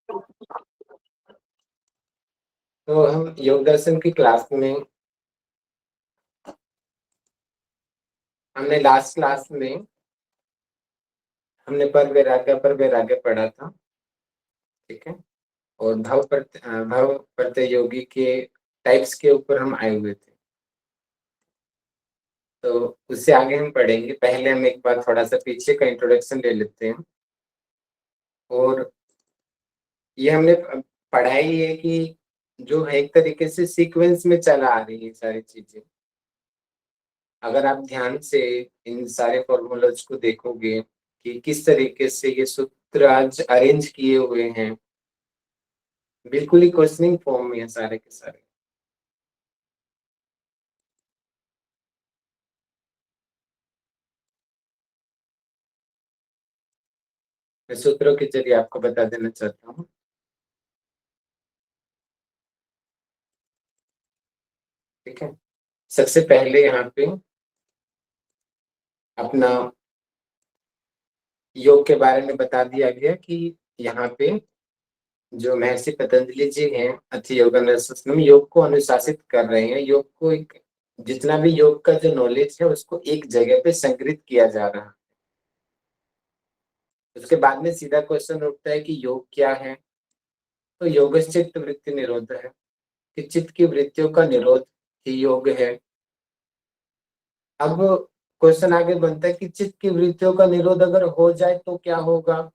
तो हम योग दर्शन की क्लास में हमने लास्ट क्लास में हमने पर वैराग्य पढ़ा था। ठीक है। और भाव प्रत्यय योगी के टाइप्स के ऊपर हम आए हुए थे। तो उससे आगे हम पढ़ेंगे। पहले हम एक बार थोड़ा सा पीछे का इंट्रोडक्शन ले लेते हैं। और ये हमने पढ़ाई है कि जो है एक तरीके से सीक्वेंस में चला आ रही है सारी चीजें। अगर आप ध्यान से इन सारे फॉर्मूलाज को देखोगे कि किस तरीके से ये सूत्र आज अरेंज किए हुए हैं, बिल्कुल ही क्वेश्चनिंग फॉर्म में है सारे के सारे। मैं सूत्रों के जरिए आपको बता देना चाहता हूँ। ठीक है। सबसे पहले यहाँ पे अपना योग के बारे में बता दिया गया कि यहाँ पे जो महर्षि पतंजलि जी हैं अथि योगानंद योग को अनुशासित कर रहे हैं। योग को एक जितना भी योग का जो नॉलेज है उसको एक जगह पे संग्रहित किया जा रहा है। उसके बाद में सीधा क्वेश्चन उठता है कि योग क्या है। तो योग चित्त वृत्ति निरोध है कि चित्त की वृत्तियों का निरोध ही योग है। अब क्वेश्चन आगे बनता है कि चित्त की वृत्तियों का निरोध अगर हो जाए तो क्या होगा।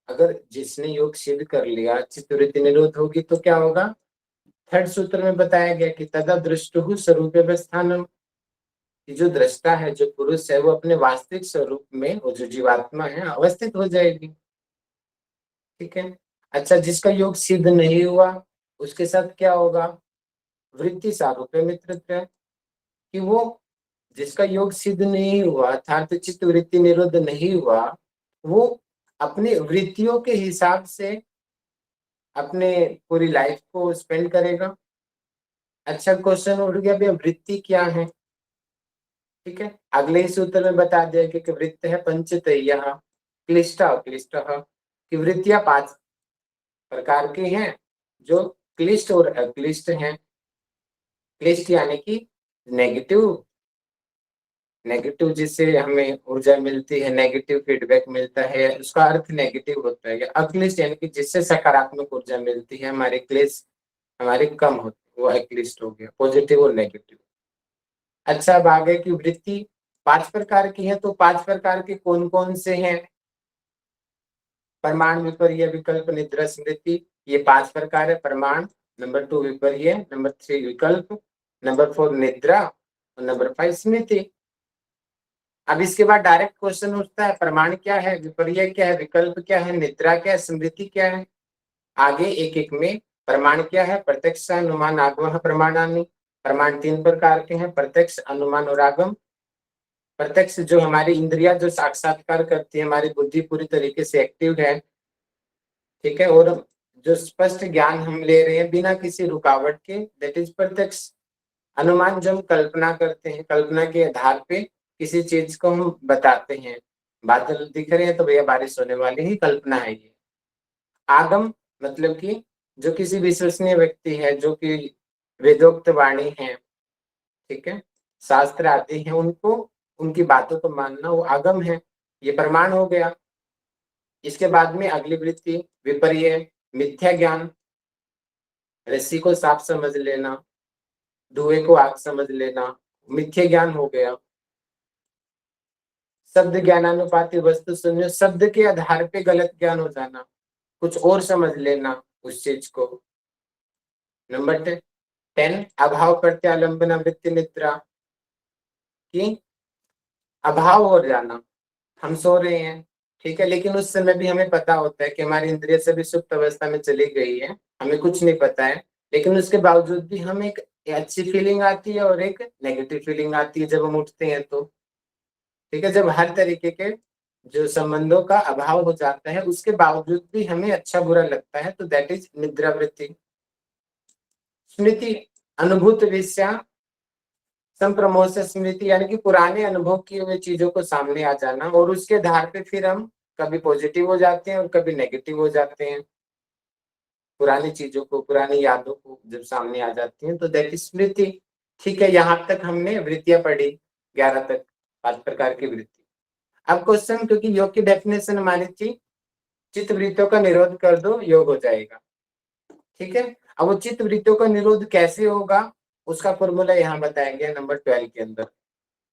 अगर जिसने योग सिद्ध कर लिया चित्त वृत्ति निरोध होगी तो क्या होगा। थर्ड सूत्र में बताया गया कि तदा दृष्टु स्वरूप अवस्थानम, कि जो दृष्टा है जो पुरुष है वो अपने वास्तविक स्वरूप में वो जो जीवात्मा है अवस्थित हो जाएगी। ठीक है। अच्छा, जिसका योग सिद्ध नहीं हुआ उसके साथ क्या होगा। वृत्ति सारूप्य मित्रत्व, कि वो जिसका योग सिद्ध नहीं हुआ अर्थात चित्त वृत्ति निरोध नहीं हुआ, वो अपनी वृत्तियों के हिसाब से अपने पूरी लाइफ को स्पेंड करेगा। अच्छा, क्वेश्चन उठ गया भैया वृत्ति क्या है। ठीक है। अगले ही सूत्र में बता दिया कि वृत्त है पंचतैया क्लिष्ट अक्लिष्ट, कि वृत्तियां 5 प्रकार की हैं जो क्लिष्ट और अक्लिष्ट हैं। क्लिष्ट यानी कि नेगेटिव, नेगेटिव जिससे हमें ऊर्जा मिलती है, नेगेटिव फीडबैक मिलता है, उसका अर्थ नेगेटिव होता है। अक्लिष्ट यानी कि जिससे सकारात्मक ऊर्जा मिलती है, हमारे क्लेश हमारे कम होती है, वो अक्लिष्ट हो गया, पॉजिटिव और नेगेटिव। अच्छा, अब आगे की वृत्ति 5 प्रकार की है। तो 5 प्रकार के कौन कौन से हैं। प्रमाण विपर्य विकल्प निद्रा स्मृति, ये 5 प्रकार है। प्रमाण, नंबर 2 विपर्य, नंबर 3 विकल्प, नंबर 4 निद्रा और नंबर 5 स्मृति। अब इसके बाद डायरेक्ट क्वेश्चन उठता है प्रमाण क्या है, विपर्य क्या है, विकल्प क्या है, निद्रा क्या है, स्मृति क्या है। आगे एक एक में प्रमाण क्या है, प्रत्यक्ष अनुमान आगम प्रमाणानि। प्रमाण 3 प्रकार के हैं, प्रत्यक्ष अनुमान और आगम। प्रत्यक्ष जो हमारी इंद्रिया जो साक्षात्कार करती है, हमारी बुद्धि पूरी तरीके से एक्टिव है। ठीक है। और जो स्पष्ट ज्ञान हम ले रहे हैं बिना किसी रुकावट के, दैट इज प्रत्यक्ष। अनुमान जो हम कल्पना करते हैं, कल्पना के आधार पे किसी चीज को हम बताते हैं। बादल दिख रहे हैं तो भैया बारिश होने वाली ही कल्पना है ये। आगम मतलब कि जो किसी विश्वसनीय व्यक्ति है, जो कि वेदोक्त वाणी है, ठीक है, शास्त्र आदि हैं, उनको उनकी बातों को मानना वो आगम है। ये प्रमाण हो गया। इसके बाद में अगली वृत्ति विपर्य, मिथ्या ज्ञान, रस्सी को सांप समझ लेना, धुएं को आग समझ लेना, मिथ्या ज्ञान हो गया। शब्द ज्ञानानुपाती वस्तु शून्य, शब्द के आधार पे गलत ज्ञान हो जाना, कुछ और समझ लेना उस चीज को। नंबर 10 अभाव प्रत्यालंबन वृत्ति निद्रा, की अभाव हो जाना। हम सो रहे हैं, ठीक है, लेकिन उस समय भी हमें पता होता है कि हमारी इंद्रिय सभी सुप्त अवस्था में चली गई है, हमें कुछ नहीं पता है, लेकिन उसके बावजूद भी हमें एक अच्छी फीलिंग आती है और एक नेगेटिव फीलिंग आती है जब हम उठते हैं तो। ठीक है। जब हर तरीके के जो संबंधों का अभाव हो जाता है उसके बावजूद भी हमें अच्छा बुरा लगता है, तो दैट इज निद्रावृत्ति। स्मृति अनुभूत विषया संप्रमोद स्मृति, यानी कि पुराने अनुभव किए हुए चीजों को सामने आ जाना और उसके आधार पे फिर हम कभी पॉजिटिव हो जाते हैं और कभी नेगेटिव हो जाते हैं। पुरानी चीजों को, पुरानी यादों को जब सामने आ जाती हैं तो दैट इज स्मृति। ठीक है, यहाँ तक हमने वृत्तियां पढ़ी, 11 तक 5 प्रकार की वृत्ति। अब क्वेश्चन, क्योंकि योग की डेफिनेशन हमारी थी चित्त वृत्तियों का निरोध कर दो, योग हो जाएगा। ठीक है, अब वो चित्त वृत्तियों का निरोध कैसे होगा, उसका फॉर्मूला यहाँ बताया गया नंबर 12 के अंदर।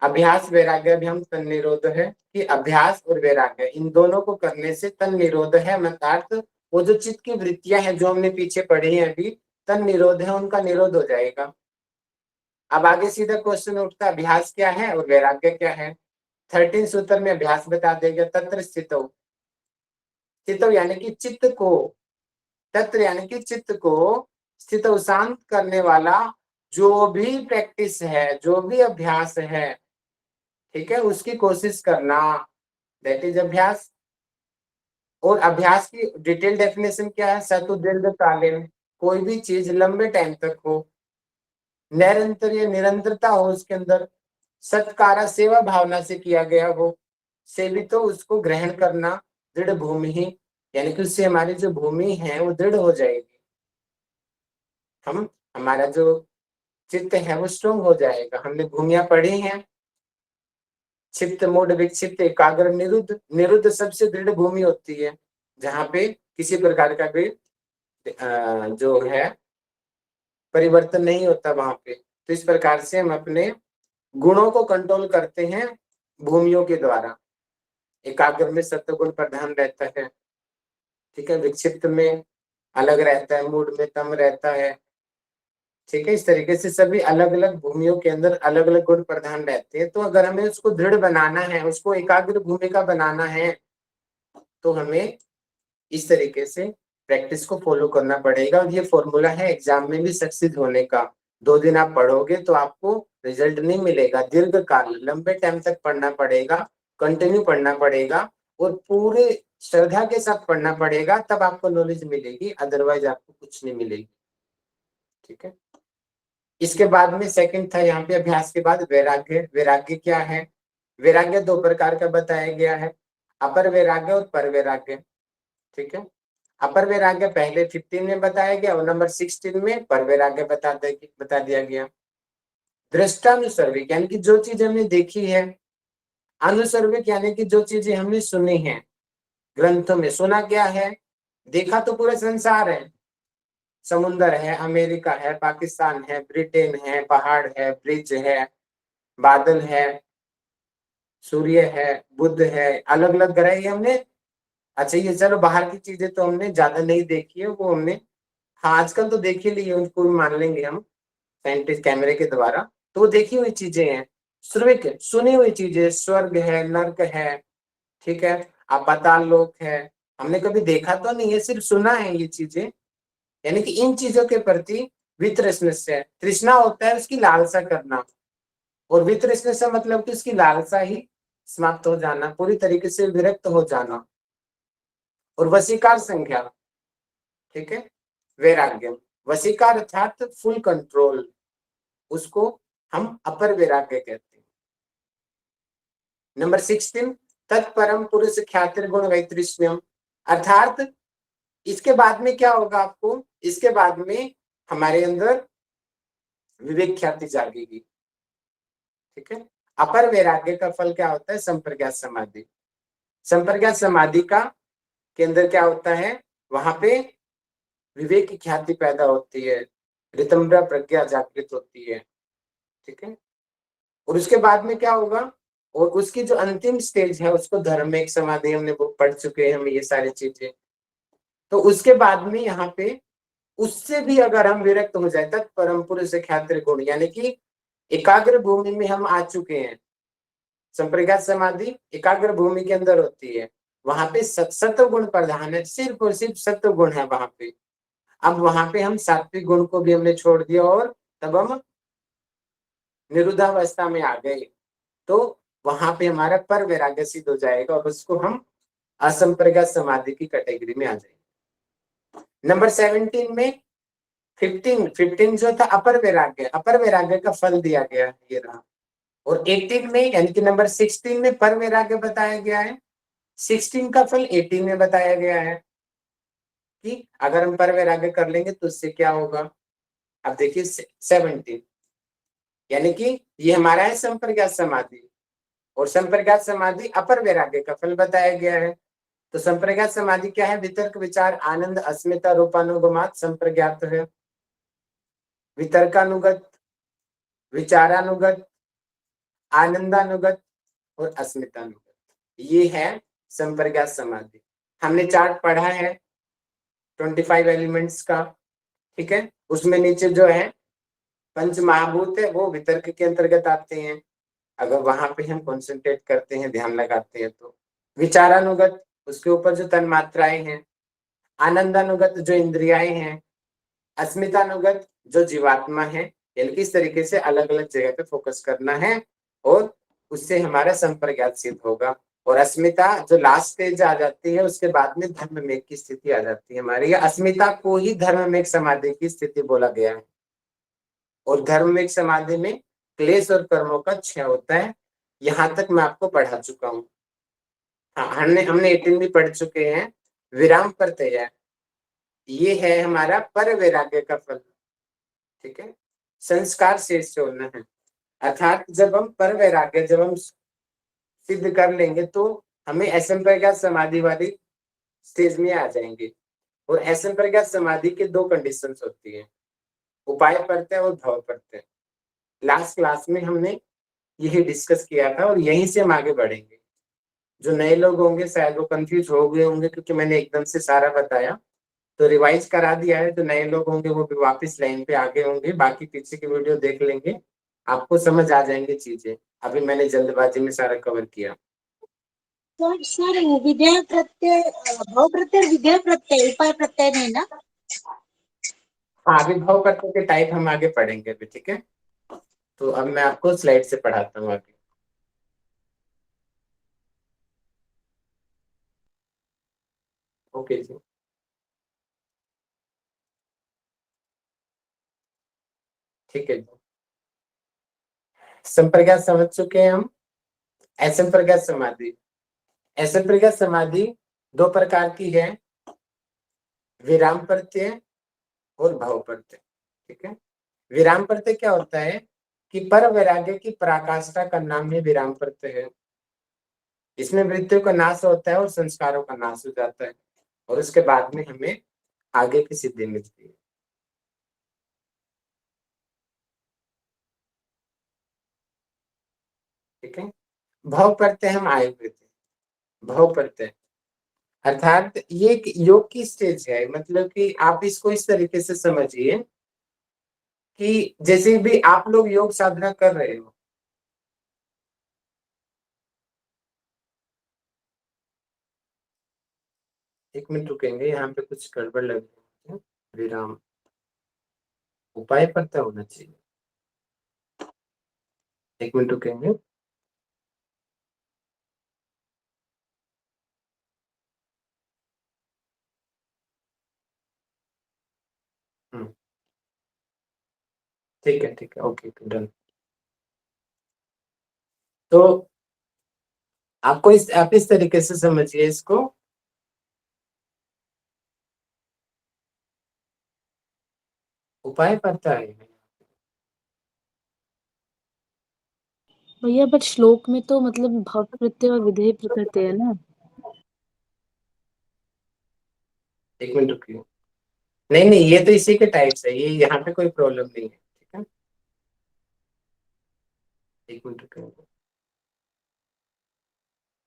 अभ्यास वैराग्य अभियम तन निरोध है, कि अभ्यास और वैराग्य इन दोनों को करने से तन निरोध है, अर्थात वो जो चित्त की वृत्तियां हैं जो हमने पीछे पढ़ी हैं अभी, तन निरोध है, उनका निरोध हो जाएगा। अब आगे सीधा क्वेश्चन उठता है अभ्यास क्या है और वैराग्य क्या है। 13 सूत्र में अभ्यास बता देगा, तत्र स्थितो, स्थितो यानी कि चित्त को, तत्र यानी कि चित्त को स्थित शांत करने वाला जो भी प्रैक्टिस है, जो भी अभ्यास है, ठीक है, उसकी कोशिश करना, दैट इज अभ्यास। और अभ्यास की डिटेल डेफिनेशन क्या है, सतु दीर्घकालीन, कोई भी चीज लंबे टाइम तक हो, निरंतर या निरंतरता हो उसके अंदर, सत्कारा सेवा भावना से किया गया हो, सेवितो तो उसको ग्रहण करना, दृढ़ भूमि ही, यानी कि उससे हमारी जो भूमि है वो दृढ़ हो जाएगी, हम हमारा जो चित्त है वो स्ट्रोंग हो जाएगा। हमने भूमियां पढ़ी हैं, चित्त मूड विक्षिप्त एकाग्र निरुद्ध, निरुद्ध सबसे दृढ़ भूमि होती है जहाँ पे किसी प्रकार का भी जो है परिवर्तन नहीं होता वहां पे। तो इस प्रकार से हम अपने गुणों को कंट्रोल करते हैं भूमियों के द्वारा। एकाग्र में सत्वगुण प्रधान रहता है, ठीक है, विक्षिप्त में अलग रहता है, मूड में तम रहता है, ठीक है। इस तरीके से सभी अलग अलग भूमियों के अंदर अलग अलग गुण प्रधान रहते हैं। तो अगर हमें उसको दृढ़ बनाना है, उसको एकाग्र भूमि का बनाना है, तो हमें इस तरीके से प्रैक्टिस को फॉलो करना पड़ेगा। और ये फॉर्मूला है एग्जाम में भी सक्सेस होने का। 2 दिन आप पढ़ोगे तो आपको रिजल्ट नहीं मिलेगा, दीर्घ काल लंबे टाइम तक पढ़ना पड़ेगा, कंटिन्यू पढ़ना पड़ेगा और पूरे श्रद्धा के साथ पढ़ना पड़ेगा, तब आपको नॉलेज मिलेगी, अदरवाइज आपको कुछ नहीं मिलेगी। ठीक है, इसके बाद में सेकंड था यहाँ पे अभ्यास के बाद वैराग्य। वैराग्य क्या है, वैराग्य 2 प्रकार का बताया गया है, अपर वैराग्य और पर वैराग्य। ठीक है, अपर वैराग्य पहले 15 में बताया गया और नंबर 16 में पर वैराग्य बता दिया गया। दृष्टानुसर्विक यानी कि जो चीज हमने देखी है, अनुसर्विक यानी कि जो चीजें हमने सुनी है ग्रंथों में। सुना क्या है, देखा तो पूरा संसार है, समुंदर है, अमेरिका है, पाकिस्तान है, ब्रिटेन है, पहाड़ है, ब्रिज है, बादल है, सूर्य है, बुद्ध है, अलग अलग ग्रह ही हमने। अच्छा ये चलो बाहर की चीजें तो हमने ज्यादा नहीं देखी है, वो हमने हाँ आजकल तो देख ही ली है, उनको भी मान लेंगे हम साइंटिस्ट कैमरे के द्वारा। तो वो देखी हुई चीजें हैं, श्रविक सुनी हुई चीजें, स्वर्ग है, नर्क है, ठीक है, पाताल लोक है, हमने कभी देखा तो नहीं है, सिर्फ सुना है ये चीजें। यानी कि इन चीजों के प्रति वितृष्ण से, तृष्णा होता है उसकी लालसा करना, और वितृष्ण से मतलब कि उसकी लालसा ही समाप्त हो जाना, पूरी तरीके से विरक्त हो जाना। और वशीकार संख्या, ठीक है, वैराग्य, वशीकार अर्थात फुल कंट्रोल, उसको हम अपर वैराग्य कहते हैं। नंबर 16 तत्परम पुरुष ख्यातिर गुण वैतृष्ण्यम, अर्थात इसके बाद में क्या होगा आपको, इसके बाद में हमारे अंदर विवेक ख्याति जागेगी। ठीक है, अपर वैराग्य का फल क्या होता है, संप्रज्ञात समाधि। संप्रज्ञात समाधि का के अंदर क्या होता है, वहां पे विवेक की ख्याति पैदा होती है, ऋतम्भरा प्रज्ञा जागृत होती है। ठीक है, और उसके बाद में क्या होगा, और उसकी जो अंतिम स्टेज है उसको धर्मिक समाधि, हमने वो पढ़ चुके हैं हम ये सारी चीजें। तो उसके बाद में यहाँ पे उससे भी अगर हम विरक्त हो जाए, तत्परम पुरुष ख्याति गुण, यानी कि एकाग्र भूमि में हम आ चुके हैं। संप्रज्ञात समाधि एकाग्र भूमि के अंदर होती है, वहां पे सत्व गुण प्रधान है, सिर्फ और सिर्फ सत्व गुण है वहां पे। अब वहां पे हम सात्विक गुण को भी हमने छोड़ दिया और तब हम निरुद्धावस्था में आ गए, तो वहां पे हमारा पर वैराग्य सिद्ध हो जाएगा और उसको हम असंप्रज्ञात समाधि की कैटेगरी में आ जाएंगे। नंबर 17 में 15 जो था अपर वैराग्य, अपर वैराग्य का फल दिया गया है ये रहा। और 18 में यानी कि नंबर 16 में पर वैराग्य बताया गया है, 16 का फल 18 में बताया गया है। कि अगर हम पर वैराग्य कर लेंगे तो उससे क्या होगा। अब देखिए 70, यानी कि ये हमारा है संप्रज्ञात समाधि, और संप्रज्ञात समाधि अपर वैराग्य का फल बताया गया है। तो संप्रज्ञात समाधि क्या है, वितर्क विचार आनंद अस्मिता रूपानुगमात संप्रज्ञात है। वितर्कानुगत, विचारानुगत, आनंदानुगत और अस्मितानुगत, ये है संप्रज्ञात समाधि। हमने चार्ट पढ़ा है 25 एलिमेंट्स का, ठीक है। उसमें नीचे जो है पंच महाभूत है वो वितर्क के अंतर्गत आते हैं, अगर वहां पे हम कंसंट्रेट करते हैं, ध्यान लगाते हैं तो। विचारानुगत, उसके ऊपर जो तन मात्राएं हैं। आनंदानुगत, जो इंद्रियाएं हैं। अस्मितानुगत, जो जीवात्मा है, यानी कि इस तरीके से अलग अलग जगह पे फोकस करना है, और उससे हमारा संप्रज्ञात सिद्ध होगा। और अस्मिता जो लास्ट स्टेज आ जाती है, उसके बाद में धर्म में की स्थिति आ जाती है हमारी। या अस्मिता को ही धर्म में समाधि की स्थिति बोला गया है। और धर्म में समाधि में क्लेश और कर्मों का क्षय होता है। यहां तक मैं आपको पढ़ा चुका हूँ। हाँ, हमने हमने 18 भी पढ़ चुके हैं। विराम प्रत्यय, ये है हमारा पर वैराग्य का फल, ठीक है। संस्कार शेष छोड़ना है, अर्थात जब हम पर वैराग्य जब हम सिद्ध कर लेंगे तो हमें असंप्रज्ञात समाधि वाली स्टेज में आ जाएंगे। और असंप्रज्ञात समाधि के दो कंडीशंस होती है, उपाय प्रत्यय और भाव प्रत्यय। लास्ट क्लास में हमने यही डिस्कस किया था, और यहीं से हम आगे बढ़ेंगे। जो नए लोग होंगे शायद वो कंफ्यूज हो गए होंगे, क्योंकि मैंने एकदम से सारा बताया, तो रिवाइज करा दिया है। जो नए लोग होंगे वो भी वापस लाइन पे आगे होंगे, बाकी पीछे की वीडियो देख लेंगे, आपको समझ आ जाएंगे चीजें। अभी मैंने जल्दबाजी में सारा कवर किया। सर विद्या प्रत्यय, भाव प्रत्यय, विद्या प्रत्यय, उपाय प्रत्यय नहीं ना। हाँ, अभी भाव प्रत्यय के टाइप हम आगे पढ़ेंगे अभी, ठीक है। तो अब मैं आपको स्लाइड से पढ़ाता हूँ आगे। ओके जी, ठीक है जी। संप्रज्ञात समझ चुके हैं हम। असंप्रज्ञात समाधि, असंप्रज्ञात समाधि दो प्रकार की है, विराम प्रत्यय और भाव प्रत्यय, ठीक है। विराम प्रत्यय क्या होता है कि पर वैराग्य की पराकाष्ठा का नाम ही विराम प्रत्यय है। इसमें वृत्तियों का नाश होता है और संस्कारों का नाश हो जाता है, और उसके बाद में हमें आगे की सिद्धि मिलती है, ठीक है। भाव प्रत्यय हम आए हुए थे। भाव प्रत्यय अर्थात ये एक योग की स्टेज है, मतलब कि आप इसको इस तरीके से समझिए कि जैसे भी आप लोग योग साधना कर रहे हो, एक मिनट रुकेंगे, यहाँ पे कुछ गड़बड़ लग रही है। विराम, उपाय पता होना चाहिए, एक मिनट रुकेंगे। हम्म, ठीक है, ओके डन। तो आपको आप इस तरीके से समझिए इसको। उपाय पता है, भैया बट श्लोक में तो मतलब भाव प्रत्यय और विधेय प्रत्यय है ना। एक मिनट रुकिए। नहीं नहीं, ये तो इसी के टाइप से, ये यहाँ पे कोई प्रॉब्लम नहीं है, ठीक है। एक मिनट रुकिए।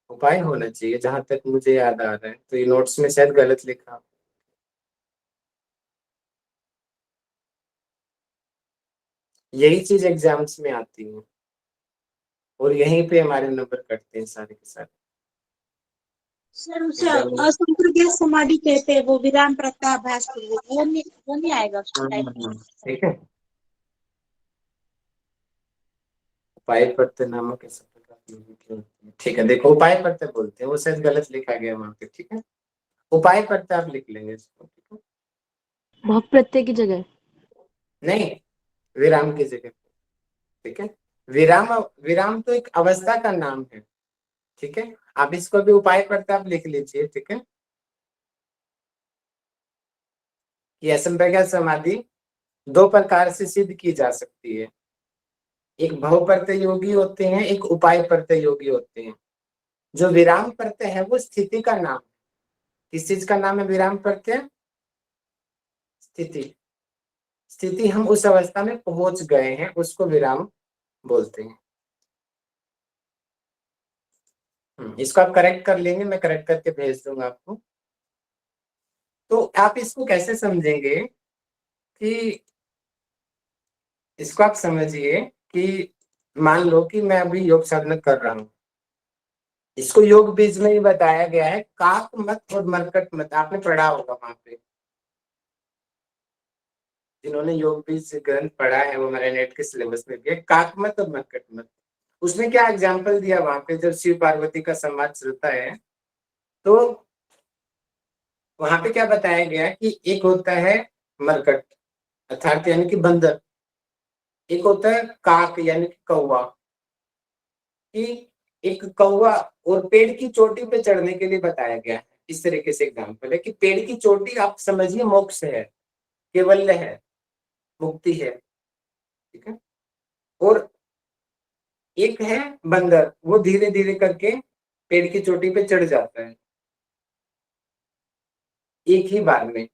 उपाय होना चाहिए जहां तक मुझे याद आ रहा है, तो ये नोट्स में शायद गलत लिखा। यही चीज एग्जाम्स में आती है, और यहीं पे हमारे नंबर कटते हैं सारे के सारे सर उसे एग्जाम में। असंप्रज्ञात समाधि कहते हैं, वो विराम प्रत्याभास के लिए वो नहीं आएगा उसका टाइप। ठीक है। उपाय पत्ते नामक ऐसा प्रकार की विधि होती है। ठीक है, देखो उपाय पत्ते बोलते हैं, वो शायद गलत लिखा गया वहां पे, ठीक है। उपाय पत्ते आप लिख लेंगे इसको, ठीक है। भाव प्रत्यय की जगह। नहीं, विराम की जगह, ठीक है। विराम, विराम तो एक अवस्था का नाम है, ठीक है। आप इसको भी उपाय पत्ते आप लिख लीजिए, ठीक है। कि असंप्रज्ञात समाधि दो प्रकार से सिद्ध की जा सकती है। एक भव प्रत्यय योगी होते हैं, एक उपाय प्रत्यय योगी होते हैं। जो विराम प्रत्यय है वो स्थिति का नाम। किस चीज का नाम है विराम प्रत्यय? स्थिति। स्थिति हम उस अवस्था में पहुंच गए हैं, उसको विराम बोलते हैं। इसको आप करेक्ट कर लेंगे, मैं करेक्ट करके भेज दूंगा आपको। तो आप इसको कैसे समझेंगे कि इसको आप समझिए कि मान लो कि मैं अभी योग साधना कर रहा हूं। इसको योग बीज में ही बताया गया है, काक मत और मरकट मत, आपने पढ़ा होगा वहां पे। जिन्होंने योग बीज ग्रंथ पढ़ा है वो हमारे नेट के सिलेबस में भी है, काक मत और मरकट मत। उसमें क्या एग्जाम्पल दिया वहां पे, जब शिव पार्वती का संवाद चलता है तो वहां पे क्या बताया गया कि एक होता है मरकट अर्थात यानी कि बंदर, एक होता है काक यानी कि कौवा। कि एक कौवा और पेड़ की चोटी पे चढ़ने के लिए बताया गया है। इस तरीके से एग्जाम्पल है कि पेड़ की चोटी आप समझिए मोक्ष है, केवल्य है, मुक्ति है, ठीक है। और एक है बंदर, वो धीरे धीरे करके पेड़ की चोटी पे चढ़ जाता है एक ही बार में।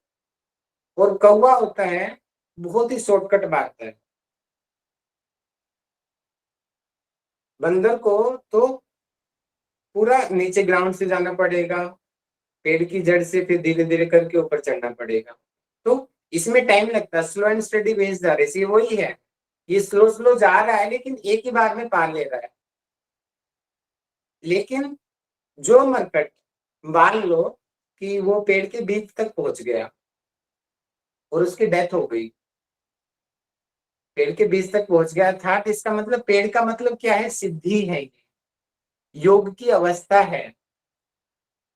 और कौवा होता है बहुत ही शॉर्टकट बात है। बंदर को तो पूरा नीचे ग्राउंड से जाना पड़ेगा, पेड़ की जड़ से फिर धीरे धीरे करके ऊपर चढ़ना पड़ेगा। तो इसमें टाइम लगता है, स्लो एंड स्टडी बेस्ड जा रही है, वही है। ये स्लो स्लो जा रहा है लेकिन एक ही बार में पार ले रहा है। लेकिन जो मरकट, मान लो कि वो पेड़ के बीच तक पहुंच गया और उसकी डेथ हो गई, पेड़ के बीच तक पहुंच गया था, इसका मतलब पेड़ का मतलब क्या है? सिद्धि है, योग की अवस्था है।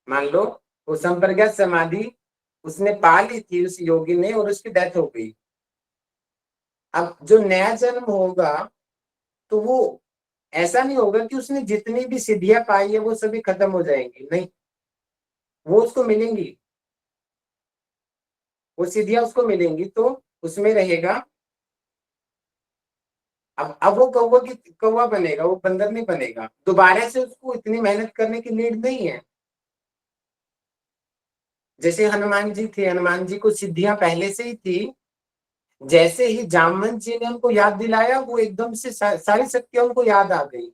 मान लो वो संप्रज्ञात समाधि उसने पा ली थी उस योगी ने और उसकी डेथ हो गई। अब जो नया जन्म होगा तो वो ऐसा नहीं होगा कि उसने जितनी भी सिद्धियां पाई है वो सभी खत्म हो जाएंगी, नहीं, वो उसको मिलेंगी, वो सिद्धियां उसको मिलेंगी तो उसमें रहेगा। अब वो कौवा बनेगा, वो बंदर नहीं बनेगा। दोबारा से उसको इतनी मेहनत करने की नीड नहीं है। जैसे हनुमान जी थे, हनुमान जी को सिद्धियां पहले से ही थी, जैसे ही जामवंत जी ने उनको याद दिलाया वो एकदम से सारी शक्तियां उनको याद आ गई।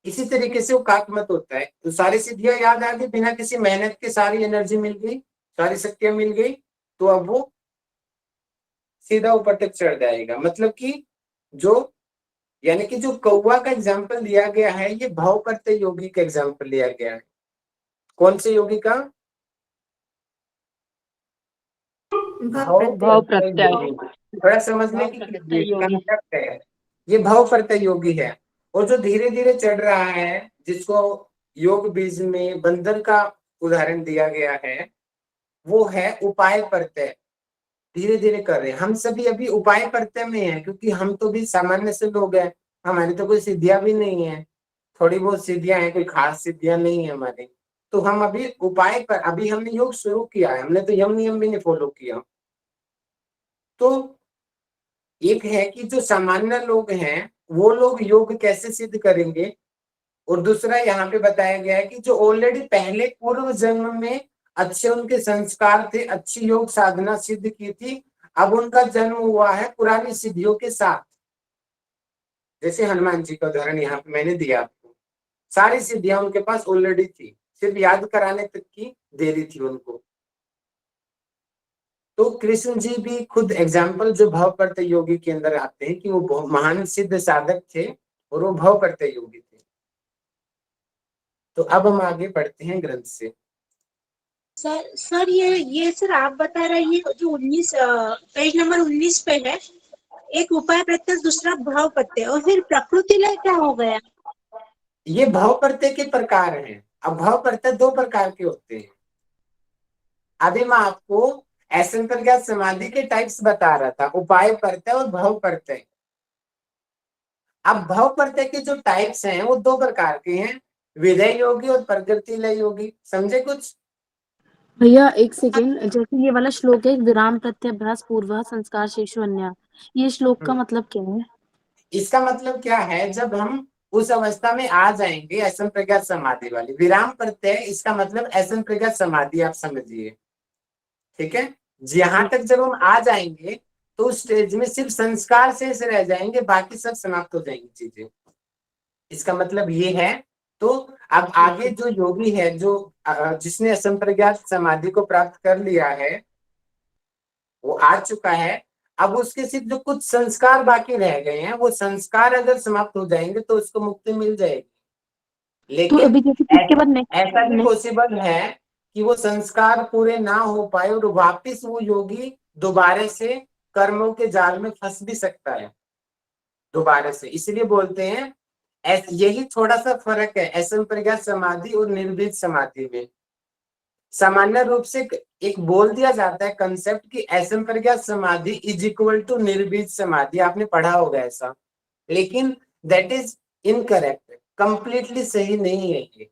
इसी तरीके से वो काकमत होता है, तो सारी सिद्धियां याद आ गई, बिना किसी मेहनत के सारी एनर्जी मिल गई, सारी शक्तियां मिल गई, तो अब वो सीधा ऊपर तक चढ़ जाएगा। मतलब कि जो यानी कि जो कौवा का एग्जाम्पल दिया गया है ये भाव प्रत्यय योगी का एग्जाम्पल लिया गया है। कौन से योगी का? भाव भाव प्रत्यय प्रत्यय योगी। थोड़ा समझने की योगी। कंसेप्ट है, ये भाव प्रत्यय योगी है। और जो धीरे धीरे चढ़ रहा है, जिसको योग बीज में बंदर का उदाहरण दिया गया है, वो है उपाय प्रत्यय। धीरे धीरे कर रहे हैं हम सभी, अभी उपाय प्रत्यय में है, क्योंकि हम तो भी सामान्य से लोग हैं, हमारी तो कोई सिद्धियां भी नहीं है, थोड़ी बहुत सिद्धियां हैं, कोई खास सिद्धियां नहीं है हमारी। तो हम अभी उपाय पर, अभी हमने योग शुरू किया है, हमने तो यम नियम भी नहीं फॉलो किया। तो एक है कि जो सामान्य लोग हैं वो लोग योग कैसे सिद्ध करेंगे, और दूसरा यहाँ पे बताया गया है कि जो ऑलरेडी पहले पूर्व जन्म में अच्छे उनके संस्कार थे, अच्छी योग साधना सिद्ध की थी, अब उनका जन्म हुआ है पुरानी सिद्धियों के साथ। जैसे हनुमान जी का उदाहरण यहाँ पे मैंने दिया आपको, सारी सिद्धियां उनके पास ऑलरेडी थी, सिर्फ याद कराने तक की देरी थी उनको। तो कृष्ण जी भी खुद एग्जाम्पल जो भाव प्रत्यय योगी के अंदर आते हैं कि वो महान सिद्ध साधक थे और वो भाव प्रत्यय योगी थे। तो अब हम आगे पढ़ते हैं ग्रंथ से। सर ये सर आप बता रहे हैं जो 19 पेज नंबर 19 पे है, एक उपाय प्रत्यय दूसरा भाव प्रत्यय, और फिर प्रकृति लय क्या हो गया? ये भाव प्रत्यय के प्रकार हैं। अब भाव प्रत्यय दो प्रकार के होते हैं। अभी मैं आपको असंप्रज्ञात समाधि के टाइप्स बता रहा था, उपाय प्रत्यय और भाव प्रत्यय। अब भाव प्रत्यय के जो टाइप्स हैं वो दो प्रकार के हैं, विधेय योगी और प्रकृति लय योगी। समझे कुछ? भैया एक सेकेंड, जैसे ये वाला श्लोक है, विराम प्रत्यभ्यास पूर्व संस्कार शेषु अन्य, ये श्लोक का मतलब क्या है? इसका मतलब क्या है, जब हम उस अवस्था में आ जाएंगे असंप्रज्ञात समाधि वाली, विराम प्रत्यय इसका मतलब असंप्रज्ञात समाधि आप समझिए, ठीक है। यहाँ तक जब हम आ जाएंगे तो उस स्टेज में सिर्फ संस्कार शेष रह जाएंगे, बाकी सब समाप्त हो जाएंगी चीजें, इसका मतलब ये है। तो अब आगे जो योगी है, जो जिसने असंप्रज्ञात समाधि को प्राप्त कर लिया है, वो आ चुका है, अब उसके सिर्फ जो कुछ संस्कार बाकी रह गए हैं, वो संस्कार अगर समाप्त हो जाएंगे तो उसको मुक्ति मिल जाएगी। तो लेकिन अभी जैसे इसके बाद ऐसा भी नेक्स्ट पॉसिबल है कि वो संस्कार पूरे ना हो पाए और वापिस वो योगी दोबारा से कर्मों के जाल में फंस भी सकता है दोबारा से। इसलिए बोलते हैं यही थोड़ा सा फर्क है असंप्रज्ञात समाधि और निर्भीत समाधि में। सामान्य रूप से एक बोल दिया जाता है कंसेप्ट कि असंप्रज्ञात समाधि इज इक्वल टू निर्भीत समाधि, आपने पढ़ा होगा ऐसा, लेकिन दैट इज इनकरेक्ट, कंप्लीटली सही नहीं है ये।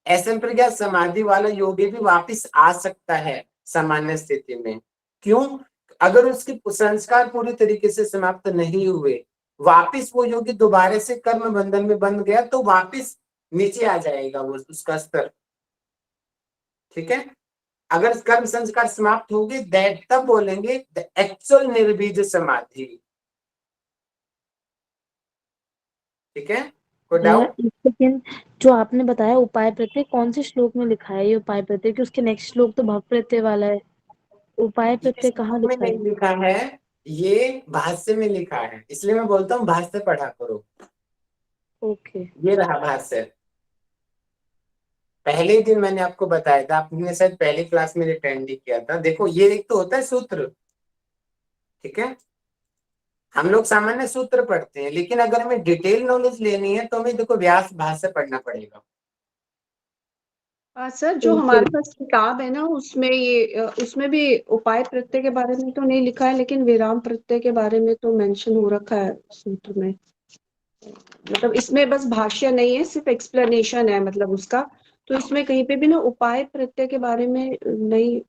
असंप्रज्ञात समाधि वाला योगी भी वापस आ सकता है सामान्य स्थिति में। क्यों? अगर उसके संस्कार पूरी तरीके से समाप्त नहीं हुए, वापिस वो योगी दोबारा से कर्म बंधन में बंध गया तो वापिस नीचे आ जाएगा वो उसका स्तर, ठीक है। अगर कर्म संस्कार समाप्त होंगे दैट तब बोलेंगे द एक्चुअल निर्बीज समाधि, ठीक है। कोई भैया डाउट? एक सेकेंड, जो आपने बताया उपाय प्रत्यय, कौन से श्लोक में लिखा है ये उपाय प्रत्यय? कि उसके नेक्स्ट श्लोक तो भव प्रत्यय वाला है, उपाय ये प्रत्यय कहाँ में लिखा नहीं है? लिखा है, ये भाष्य में लिखा है, इसलिए मैं बोलता हूँ भाष्य पढ़ा करो। ओके। ये रहा भाष्य, पहले ही दिन मैंने आपको बताया था, आपने शायद पहली क्लास में अटेंड नहीं किया था। देखो ये एक तो होता है सूत्र, ठीक है, हम लोग सामान्य सूत्र पढ़ते हैं, लेकिन अगर हमें डिटेल नॉलेज लेनी है तो हमें देखो व्यास भाष्य पढ़ना पड़ेगा। सर जो हमारे पास किताब है ना उसमें उसमें भी उपाय प्रत्यय के बारे में तो नहीं लिखा है, लेकिन विराम प्रत्यय के बारे में तो मेंशन हो रखा है सूत्र में। मतलब इसमें बस भाष्य नहीं है, सिर्फ एक्सप्लेनेशन है मतलब उसका। तो इसमें कहीं पे भी ना उपाय प्रत्यय के बारे में नहीं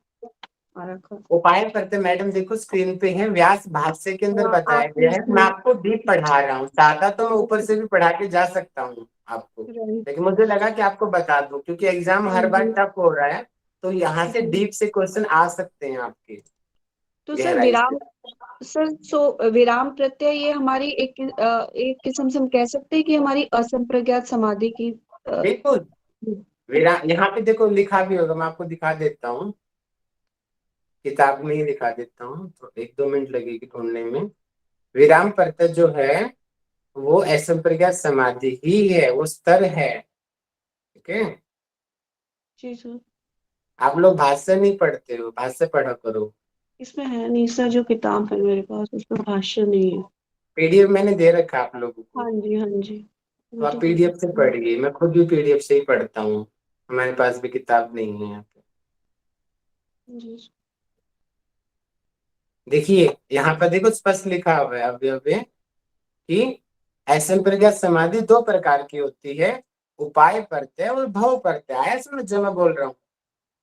आ रखा। उपाय करते मैडम देखो स्क्रीन पे है, व्यास भाष्य के अंदर बताया आप गया है। मैं आपको डीप पढ़ा रहा हूँ, चाहता तो मैं ऊपर से भी पढ़ा के जा सकता हूँ आपको, लेकिन मुझे लगा कि आपको बता दूं क्योंकि एग्जाम हर बार टफ हो रहा है, तो यहाँ से डीप से क्वेश्चन आ सकते हैं आपके तो गहराई से। विराम प्रत्यय ये हमारी एक किस्म से हम कह सकते हैं कि हमारी असंप्रज्ञात समाधि की बिल्कुल, विराम यहाँ पे देखो लिखा भी होगा, मैं आपको दिखा देता हूँ, किताब में ही दिखा देता हूँ, तो 1-2 मिनट लगेगी ढूंढने में। विराम प्रत्यय जो है वो असंप्रज्ञात समाधि ही है, वो स्तर है, ठीक है। जी सर। आप लोग भाष्य नहीं पढ़ते हो, भाष्य पढ़ा करो। इसमें है नहीं सर, जो किताब है मेरे पास उसमें भाष्य नहीं है। पीडीएफ मैंने दे रखा है आप लोगों को, हाँ जी हाँ जी। तो वो आप तो पीडीएफ से पढ़िए, मैं खुद भी पीडीएफ से ही पढ़ता हूँ, हमारे पास भी किताब नहीं है यहाँ पे। जी। देखिए यहाँ पर देखो स्पष्ट लिखा हुआ है अवयव में कि असंप्रज्ञात समाधि 2 प्रकार की होती है, उपाय प्रत्यय और भव प्रत्यय। आया समझ जो मैं बोल रहा हूँ?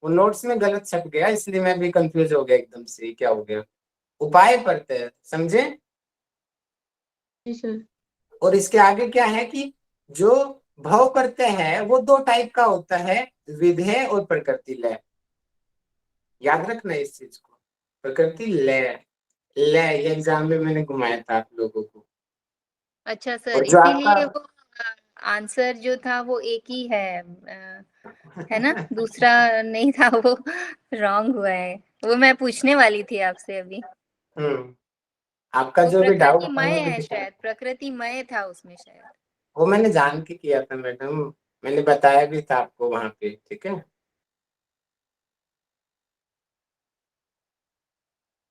वो नोट्स में गलत छप गया इसलिए मैं भी कंफ्यूज हो गया एकदम से, क्या हो गया। उपाय प्रत्यय समझे, जी सर। और इसके आगे क्या है कि जो भव प्रत्यय है वो 2 टाइप का होता है, विधेय और प्रकृति लय। याद रखना इस चीज को, प्रकृति लय, लय ये एग्जाम में मैंने घुमाया था आप लोगों को। अच्छा सर, और जो आपका इसीलिए वो आंसर जो था वो एक ही है ना? दूसरा नहीं था, वो रॉन्ग हुआ है। वो मैं पूछने वाली थी आपसे अभी। आपका वो जो भी डाउट था प्रकृतिमय वो है शायद, प्रकृतिमय था उसमें शायद। वो मैंने जान के किया था मैडम, मैंने बताया भी था आपको वहां पे, ठीक है।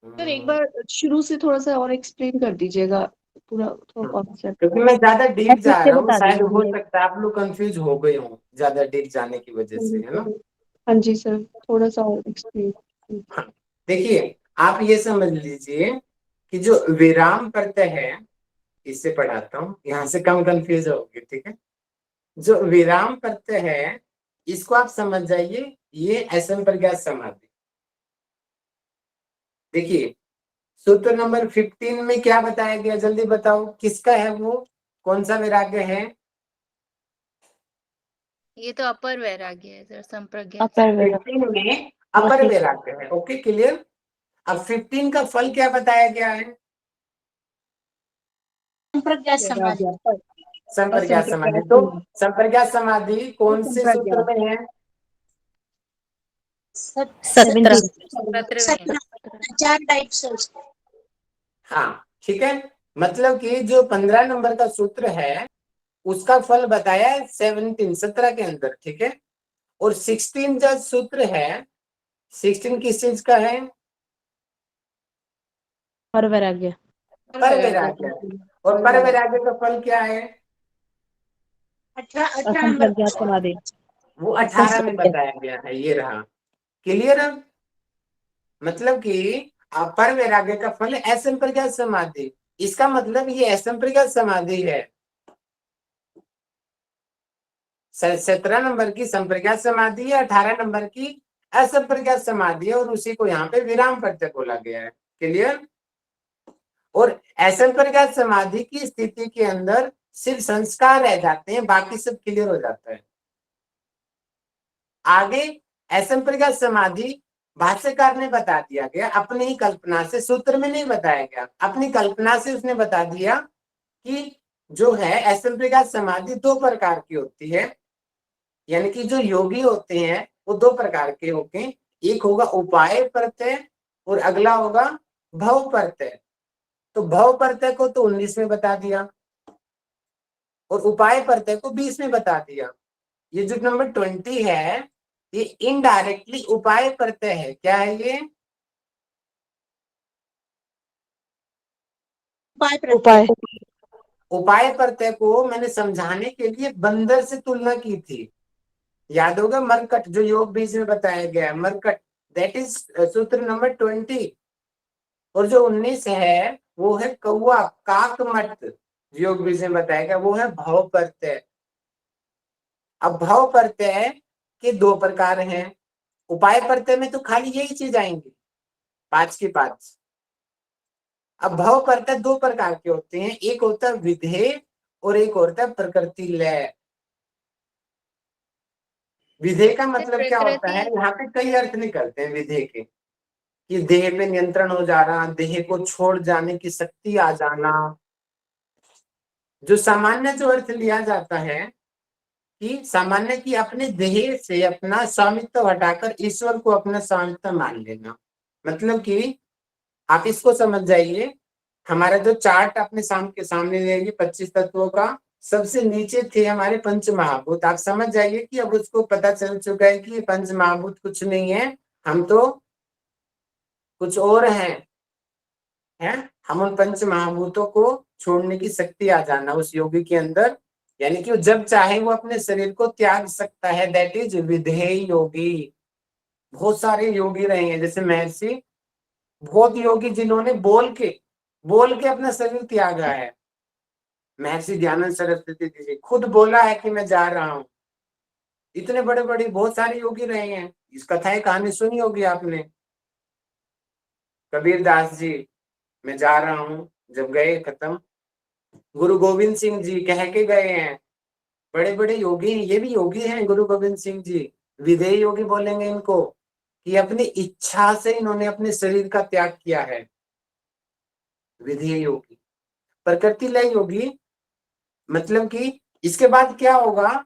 सर एक बार शुरू से थोड़ा सा और एक्सप्लेन कर दीजिएगा पूरा थोड़ा कॉन्सेप्ट। क्योंकि मैं ज्यादा डीप जा प्रत्यय रहा हूँ, बता शायद हो दीजिए। सकता है आप लोग कंफ्यूज हो गए हो ज्यादा डीप जाने की वजह से, है ना। हाँ जी सर, थोड़ा सा और एक्सप्लेन। हाँ, देखिए आप ये समझ लीजिए कि जो विराम प्रत्यय है, इससे पढ़ाता हूँ, यहाँ से कम कंफ्यूज होगे, ठीक है। जो विराम प्रत्यय है इसको आप समझ जाइए, ये असंप्रज्ञात समाधि। देखिए सूत्र नंबर 15 में क्या बताया गया, जल्दी बताओ किसका है वो, कौन सा वैराग्य है? ये तो अपर वैराग्य है सर, संप्रज्ञात। अपर वैराग्य 15 में अपर वैराग्य है। Okay clear. अब 15 का फल क्या बताया गया है? संप्रज्ञात समाधि। संप्रज्ञात समाधि। तो संप्रज्ञात समाधि कौन से सूत्र में है? 17 सत्र में। 4 टाइप्स है उसके। हाँ ठीक है, मतलब कि जो 15 नंबर का सूत्र है उसका फल बताया है 17 के अंदर, ठीक है। और 16 जो सूत्र है, 16 किस चीज का है? पर वैराग्य पर वैराग्य। और पर वैराग्य का फल क्या है? 18 नंबर असंप्रज्ञात समाधि। वो 18 में बताया गया है, ये रहा। क्लियर है? मतलब कि पर वैराग्य का फल है असंप्रज्ञात समाधि। इसका मतलब ये असंप्रज्ञात समाधि है। 17 नंबर की संप्रज्ञात समाधि है, 18 नंबर की असंप्रज्ञात समाधि है, और उसी को यहाँ पे विराम प्रत्यय बोला गया है। क्लियर। और असंप्रज्ञात समाधि की स्थिति के अंदर सिर्फ संस्कार रह जाते हैं, बाकी सब क्लियर हो जाता है। आगे असंप्रज्ञात समाधि भाष्यकार ने बता दिया गया अपनी ही कल्पना से, सूत्र में नहीं बताया गया, अपनी कल्पना से उसने बता दिया कि जो है असंप्रज्ञात समाधि 2 प्रकार की होती है। यानी कि जो योगी होते हैं वो 2 प्रकार के होते हैं, एक होगा उपाय प्रत्यय और अगला होगा भव प्रत्यय। तो भव प्रत्यय को तो 19 में बता दिया और उपाय प्रत्यय को 20 में बता दिया। ये जो नंबर 20 है ये इनडायरेक्टली उपाय प्रत्यय है। क्या है ये? उपाय। उपाय प्रत्यय को मैंने समझाने के लिए बंदर से तुलना की थी, याद होगा, मरकट जो योग बीज में बताया गया है, मरकट, दैट इज सूत्र नंबर 20। और जो 19 है वो है कौवा, काकमट, योग बीज में बताया गया, वो है भव प्रत्यय। अब भव प्रत्यय के 2 प्रकार हैं। उपाय प्रत्यय में तो खाली यही चीज आएंगी, 5 की 5। अब भव प्रत्यय 2 प्रकार के होते हैं, एक होता है विधेय और एक होता है प्रकृति लय। विधेय का मतलब क्या होता है, यहाँ पे कई अर्थ निकलते हैं विधेय के, कि देह पे नियंत्रण हो जाना, देह को छोड़ जाने की शक्ति आ जाना। जो सामान्य जो अर्थ लिया जाता है कि सामान्य की अपने देह से अपना स्वामित्व हटाकर ईश्वर को अपना स्वामित्व मान लेना। मतलब कि आप इसको समझ जाइए, हमारा जो चार्ट अपने सामने लेंगे 25 तत्वों का, सबसे नीचे थे हमारे पंच महाभूत। आप समझ जाइए कि अब उसको पता चल चुका है कि ये पंच महाभूत कुछ नहीं है, हम तो कुछ और हैं। हम उन पंच महाभूतों को छोड़ने की शक्ति आ जाना उस योगी के अंदर, यानी कि वो जब चाहे वो अपने शरीर को त्याग सकता है, दैट इज विधेय योगी। बहुत सारे योगी रहे हैं, जैसे महर्षि, बहुत योगी जिन्होंने बोल के अपना शरीर त्यागा है। महर्षि दयानंद सरस्वती जी खुद बोला है कि मैं जा रहा हूँ। इतने बड़े बड़े बहुत सारे योगी रहे हैं, इस कथाएं कहानी सुनी होगी आपने। कबीर दास जी, मैं जा रहा हूँ, जब गए खत्म। गुरु गोविंद सिंह जी कह के गए हैं, बड़े बड़े योगी हैं, ये भी योगी हैं गुरु गोविंद सिंह जी। विधेय योगी बोलेंगे इनको, कि अपनी इच्छा से इन्होंने अपने शरीर का त्याग किया है, विधेय योगी। प्रकृति लय योगी, मतलब कि इसके बाद क्या होगा,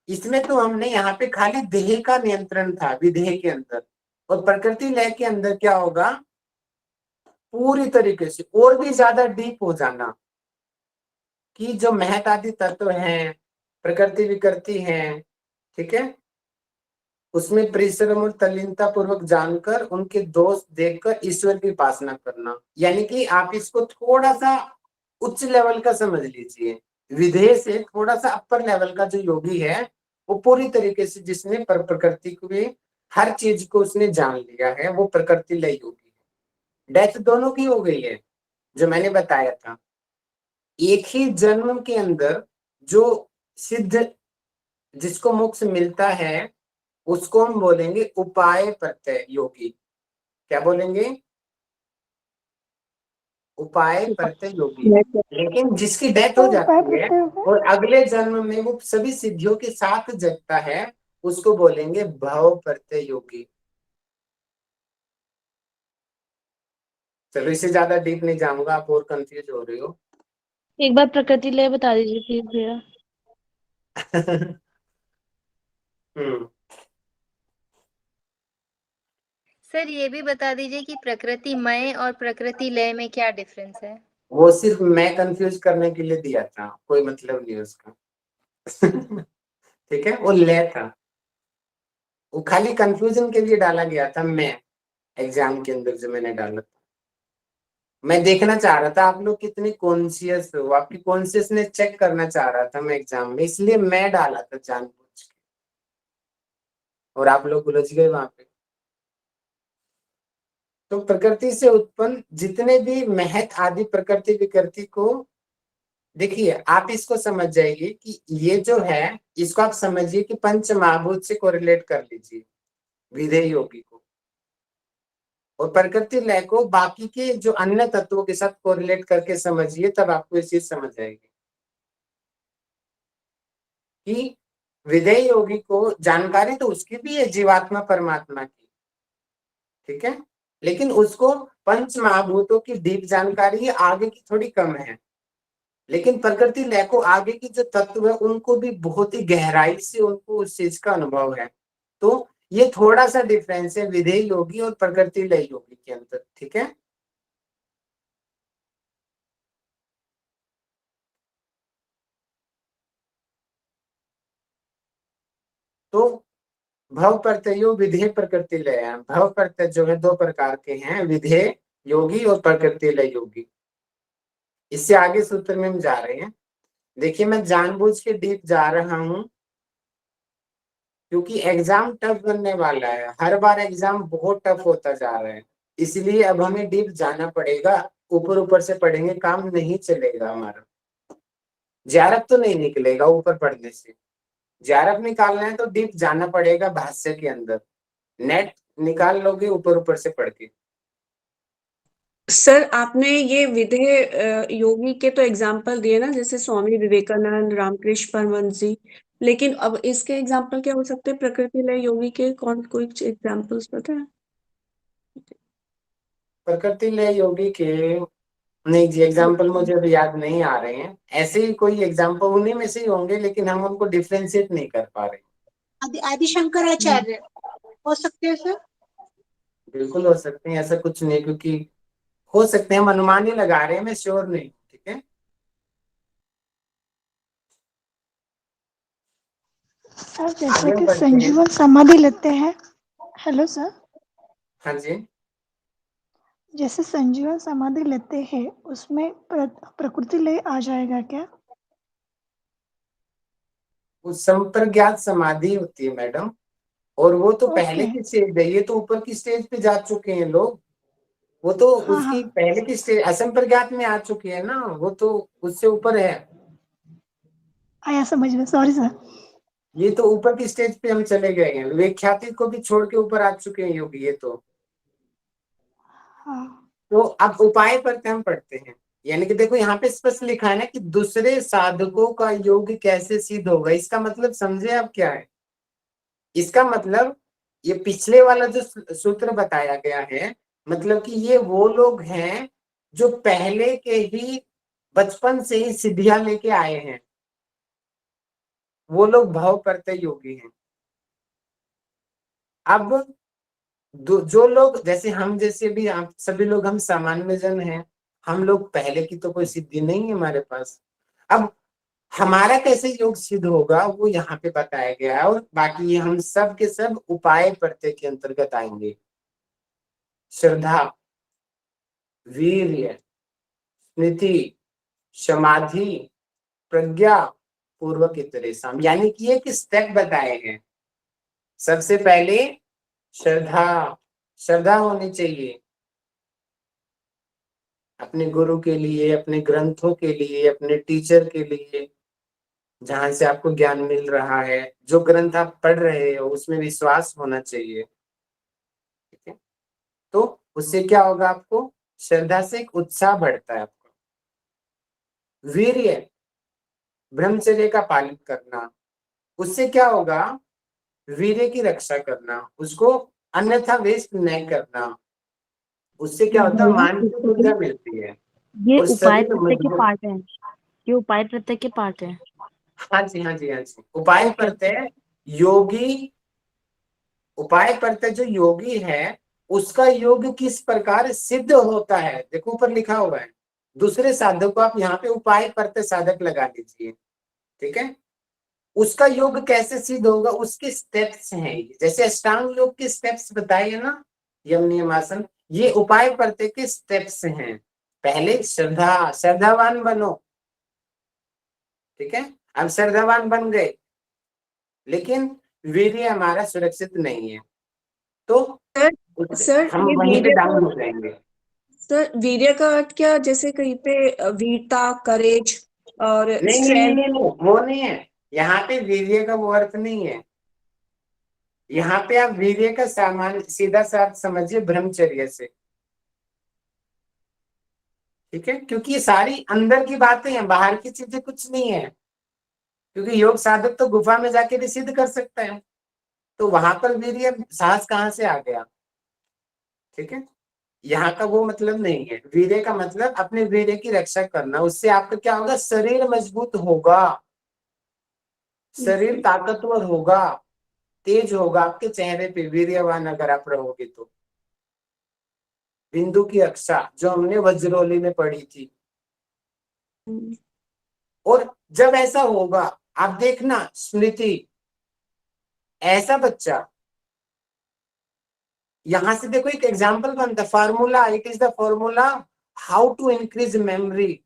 इसमें तो हमने यहाँ पे खाली देह का नियंत्रण था विधेय के अंदर, और प्रकृति लय के अंदर क्या होगा, पूरी तरीके से और भी ज्यादा डीप हो जाना, कि जो महत आदि तत्व हैं, प्रकृति विकृति हैं, ठीक है, उसमें परिश्रम और तल्लीनता पूर्वक जानकर उनके दोष देखकर ईश्वर की उपासना करना। यानी कि आप इसको थोड़ा सा उच्च लेवल का समझ लीजिए, विधेय से थोड़ा सा अपर लेवल का जो योगी है, वो पूरी तरीके से जिसने प्रकृति को भी हर चीज को उसने जान लिया है, वो प्रकृति लय योगी है। डेथ दोनों की हो गई है, जो मैंने बताया था। एक ही जन्म के अंदर जो सिद्ध जिसको मोक्ष मिलता है उसको हम बोलेंगे उपाय प्रत्यय योगी। क्या बोलेंगे? उपाय प्रत्यय योगी। लेकिन जिसकी डेथ हो जाती है और अगले जन्म में वो सभी सिद्धियों के साथ जगता है उसको बोलेंगे भव प्रत्यय योगी। चलो इससे ज्यादा डीप नहीं जाऊंगा, आप और कंफ्यूज हो रही हो। एक बार प्रकृति लय बता दीजिए प्लीज भैया। हम्म, सर ये भी बता दीजिए कि प्रकृति मय और प्रकृति लय में क्या डिफरेंस है? वो सिर्फ मैं कंफ्यूज करने के लिए दिया था, कोई मतलब नहीं उसका। ठीक है, वो ले था, वो खाली कंफ्यूजन के लिए डाला गया था। मैं एग्जाम के अंदर जो मैंने डाला था, मैं देखना चाह रहा था आप लोग कितने कॉन्शियस हो, आपकी कॉन्शियसनेस चेक करना चाह रहा था मैं एग्जाम में, इसलिए मैं डाला था जानबूझ के, और आप लोग उलझ गए वहां पे। तो प्रकृति से उत्पन्न जितने भी महत आदि प्रकृति विकृति को देखिए, आप इसको समझ जाइए कि ये जो है इसको आप समझिए कि पंच महाभूत से कोरिलेट कर लीजिए विधेय योगी को, और प्रकृति लय को बाकी के जो अन्य तत्वों के साथ कोरिलेट करके समझिए, तब आपको ये चीज समझ आएगी कि विधेय योगी को जानकारी तो उसकी भी है जीवात्मा परमात्मा की, ठीक है, लेकिन उसको पंच महाभूतों की डीप जानकारी है, आगे की थोड़ी कम है। लेकिन प्रकृति लय को आगे की जो तत्व है उनको भी बहुत ही गहराई से उनको उस चीज का अनुभव है। तो ये थोड़ा सा डिफरेंस है विधेय योगी और प्रकृति लय योगी के अंदर, ठीक है। तो भव प्रत्ययो विधेय प्रकृति लय है। भव प्रत्यय जो है दो प्रकार के हैं, विधेय योगी और प्रकृति लय योगी। इससे आगे सूत्र में हम जा रहे हैं। देखिए मैं जानबूझ के डीप जा रहा हूं क्योंकि एग्जाम टफ बनने वाला है, हर बार एग्जाम बहुत टफ होता जा रहा है, इसलिए अब हमें डीप जाना पड़ेगा। ऊपर ऊपर से पढ़ेंगे काम नहीं चलेगा हमारा, जेआरएफ तो नहीं निकलेगा ऊपर पढ़ने से। जेआरएफ निकालना है तो डीप जाना पड़ेगा भाष्य के अंदर, नेट निकाल लोगे ऊपर ऊपर से पढ़ के। सर आपने ये विधेय योगी के तो एग्जाम्पल दिए ना, जैसे स्वामी विवेकानंद, रामकृष्ण परमहंस जी, लेकिन अब इसके एग्जाम्पल क्या हो सकते हैं प्रकृति लय योगी के? कौन कोई एग्जाम्पल्स पता है? प्रकृति लय योगी के नहीं जी, एग्जाम्पल मुझे अभी याद नहीं आ रहे हैं। ऐसे ही कोई एग्जाम्पल उन्हीं में से ही होंगे, लेकिन हम उनको डिफ्रेंशिएट नहीं कर पा रहे। आदि शंकराचार्य हो सकते हैं सर? बिल्कुल हो सकते हैं, ऐसा कुछ नहीं, क्योंकि हो सकते हैं, हम अनुमान ही लगा रहे हैं, मैं श्योर नहीं, ठीक है। सर जैसे आगे कि बढ़ते हैं। संजीवन समाधि लेते हैं। हेलो सर, हाँ जी, जैसे संजीवन समाधि लेते हैं उसमें प्रकृति लय आ जाएगा क्या? वो संप्रज्ञात समाधि होती है मैडम, और वो तो पहले ओके। की स्टेज है, ये तो ऊपर की स्टेज पे जा चुके हैं लोग। वो तो हाँ हाँ, उसकी पहले की स्टेज असंप्रज्ञात में आ चुके हैं ना, वो तो उससे ऊपर है। आया समझ में, सॉरी सर। ये तो ऊपर की स्टेज पे हम चले गए हैं, विख्याति को भी छोड़ के ऊपर आ चुके हैं योगी ये तो। हाँ तो अब उपाय पर हम पढ़ते हैं, यानी कि देखो यहाँ पे स्पष्ट लिखा है ना कि दूसरे साधकों का योग कैसे सिद्ध होगा। इसका मतलब समझे आप क्या है? इसका मतलब ये पिछले वाला जो सूत्र बताया गया है, मतलब कि ये वो लोग हैं जो पहले के ही बचपन से ही सिद्धियां लेके आए हैं, वो लोग भाव प्रत्यय योगी हैं। अब जो लोग जैसे हम जैसे भी आप सभी लोग, हम सामान्य जन हैं, हम लोग पहले की तो कोई सिद्धि नहीं है हमारे पास। अब हमारा कैसे योग सिद्ध होगा वो यहाँ पे बताया गया है, और बाकी ये हम सब के सब उपाय प्रत्यय के अंतर्गत आएंगे। श्रद्धा, वीर्य, स्मृति, समाधि, प्रज्ञा, पूर्वक इतरेषाम, यानी कि एक स्टेप बताए हैं। सबसे पहले श्रद्धा, श्रद्धा होनी चाहिए अपने गुरु के लिए, अपने ग्रंथों के लिए, अपने टीचर के लिए, जहां से आपको ज्ञान मिल रहा है, जो ग्रंथ आप पढ़ रहे हो उसमें विश्वास होना चाहिए। ठीक है, तो उससे क्या होगा, आपको श्रद्धा से एक उत्साह बढ़ता है। आपको वीर्य, ब्रह्मचर्य का पालन करना, उससे क्या होगा, वीर्य की रक्षा करना, उसको अन्यथा वेस्ट नहीं करना, उससे क्या होता है, मानसिक ऊर्जा मिलती है ये और उपाय शरीर प्रत्यय के मजबूत। पार्ट है, ये उपाय प्रत्यय के पार्ट है। हाँ जी, हाँ जी, हाँ जी। उपाय प्रत्यय योगी, उपाय प्रत्यय जो योगी है उसका योग किस प्रकार सिद्ध होता है, देखो ऊपर लिखा हुआ है। दूसरे साधक को आप यहाँ पे उपाय प्रत्यय साधक लगा दीजिए। ठीक है, उसका योग कैसे सिद्ध होगा, उसके स्टेप्स हैं। जैसे अष्टांग योग के स्टेप्स बताइए ना, यम नियम आसन, ये उपाय प्रत्यय के स्टेप्स हैं। पहले श्रद्धावान बनो। ठीक है, अब श्रद्धावान बन गए, लेकिन वीर्य हमारा सुरक्षित नहीं है, तो सर हम ये वहीं पे वीर्य डाउन का, हो जाएंगे। सर वीर्य का अर्थ क्या, जैसे कहीं पे वीरता, करेज और नहीं नहीं नहीं स्ट्रेंथ? नहीं नहीं, वो नहीं है। यहाँ पे वीर्य का वो अर्थ नहीं है। यहाँ पे आप वीर्य का सामान्य सीधा सा अर्थ समझिए, ब्रह्मचर्य से। ठीक है, क्योंकि ये सारी अंदर की बातें हैं, बाहर की चीजें कुछ नहीं है। क्योंकि योग साधक तो गुफा में जाके भी सिद्ध कर सकता है, तो वहां पर वीर्य साहस कहाँ से आ गया। ठीक है, यहाँ का वो मतलब नहीं है। वीर्य का मतलब अपने वीर्य की रक्षा करना, उससे आपका क्या होगा, शरीर मजबूत होगा, शरीर ताकतवर होगा, तेज होगा आपके चेहरे पे, वीर्यवान अगर आप रहोगे तो। बिंदु की रक्षा जो हमने वज्रोली में पढ़ी थी। और जब ऐसा होगा, आप देखना स्मृति, ऐसा बच्चा, यहां से देखो एक एग्जाम्पल बनता, formula, it is the formula how to increase memory,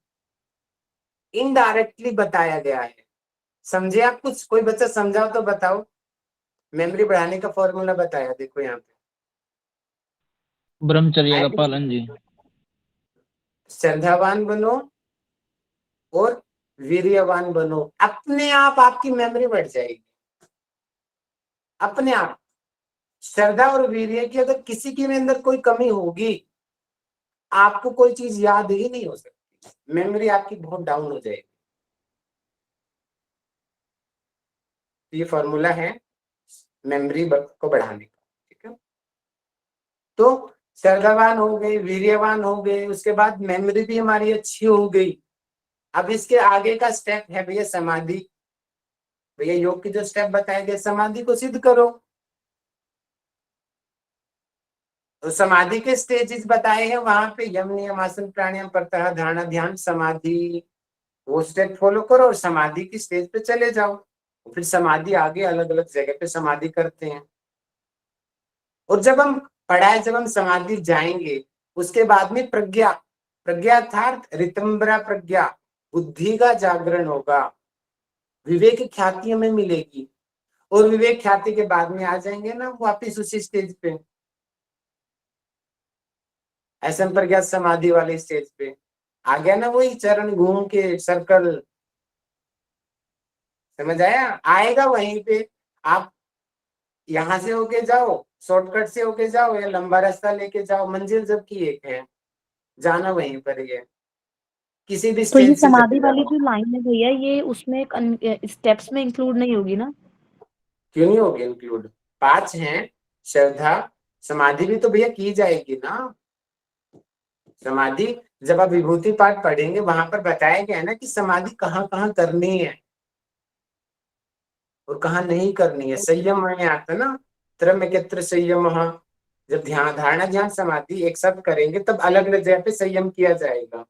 indirectly बताया गया है। समझे आप कुछ, कोई बच्चा समझाओ तो बताओ, मेमोरी बढ़ाने का फॉर्मूला बताया, देखो यहाँ पे ब्रह्मचर्य का पालन जी। श्रद्धावान बनो और वीर्यवान बनो, अपने आप आपकी मेमोरी बढ़ जाएगी, अपने आप। श्रद्धा और वीर्य की अगर किसी के अंदर कोई कमी होगी, आपको कोई चीज याद ही नहीं हो सकती, मेमोरी आपकी बहुत डाउन हो जाएगी। ये फॉर्मूला है मेमोरी को बढ़ाने का। ठीक है, तो श्रद्धावान हो गए, वीर्यवान हो गए, उसके बाद मेमोरी भी हमारी अच्छी हो गई। अब इसके आगे का स्टेप है भैया समाधि। भैया योग के जो स्टेप बताए गए, समाधि को सिद्ध करो। तो समाधि के स्टेजेस बताए हैं वहां पे, यम नियम आसन प्राणायाम प्रत्याहार धारणा ध्यान समाधि, वो स्टेप फॉलो करो और समाधि की स्टेज पे चले जाओ। फिर समाधि आगे अलग अलग जगह पे समाधि करते हैं। और जब हम समाधि जाएंगे, उसके बाद में प्रज्ञा, प्रज्ञार्थात रितंबरा प्रज्ञा, बुद्धि का जागरण होगा, विवेक ख्याति हमें मिलेगी। और विवेक ख्याति के बाद में आ जाएंगे ना वापिस उसी स्टेज पे, असंप्रज्ञात समाधि वाले स्टेज पे आ गया ना, वही चरण घूम के सर्कल, समझ आया, आएगा वहीं पे। आप यहां से होके जाओ, शॉर्टकट से होके जाओ या लंबा रास्ता लेके जाओ, मंजिल जब की एक है, जाना वहीं पर ही है, किसी भी तो ये स्टेज से समाधि चले वाली जाओ। जो लाइन है भैया, ये उसमें स्टेप्स में इंक्लूड नहीं होगी ना? क्यों नहीं होगी इंक्लूड, 5 हैं। श्रद्धा, समाधि भी तो भैया की जाएगी ना। समाधि जब आप विभूति पाठ पढ़ेंगे वहां पर बताया गया है ना कि समाधि कहाँ कहाँ करनी है और कहाँ नहीं करनी है। संयम में आता ना, त्र्यम्बकेत्र संयम, जब ध्यान धारणा ध्यान समाधि एक साथ करेंगे तब अलग अलग जगह पे संयम किया जाएगा,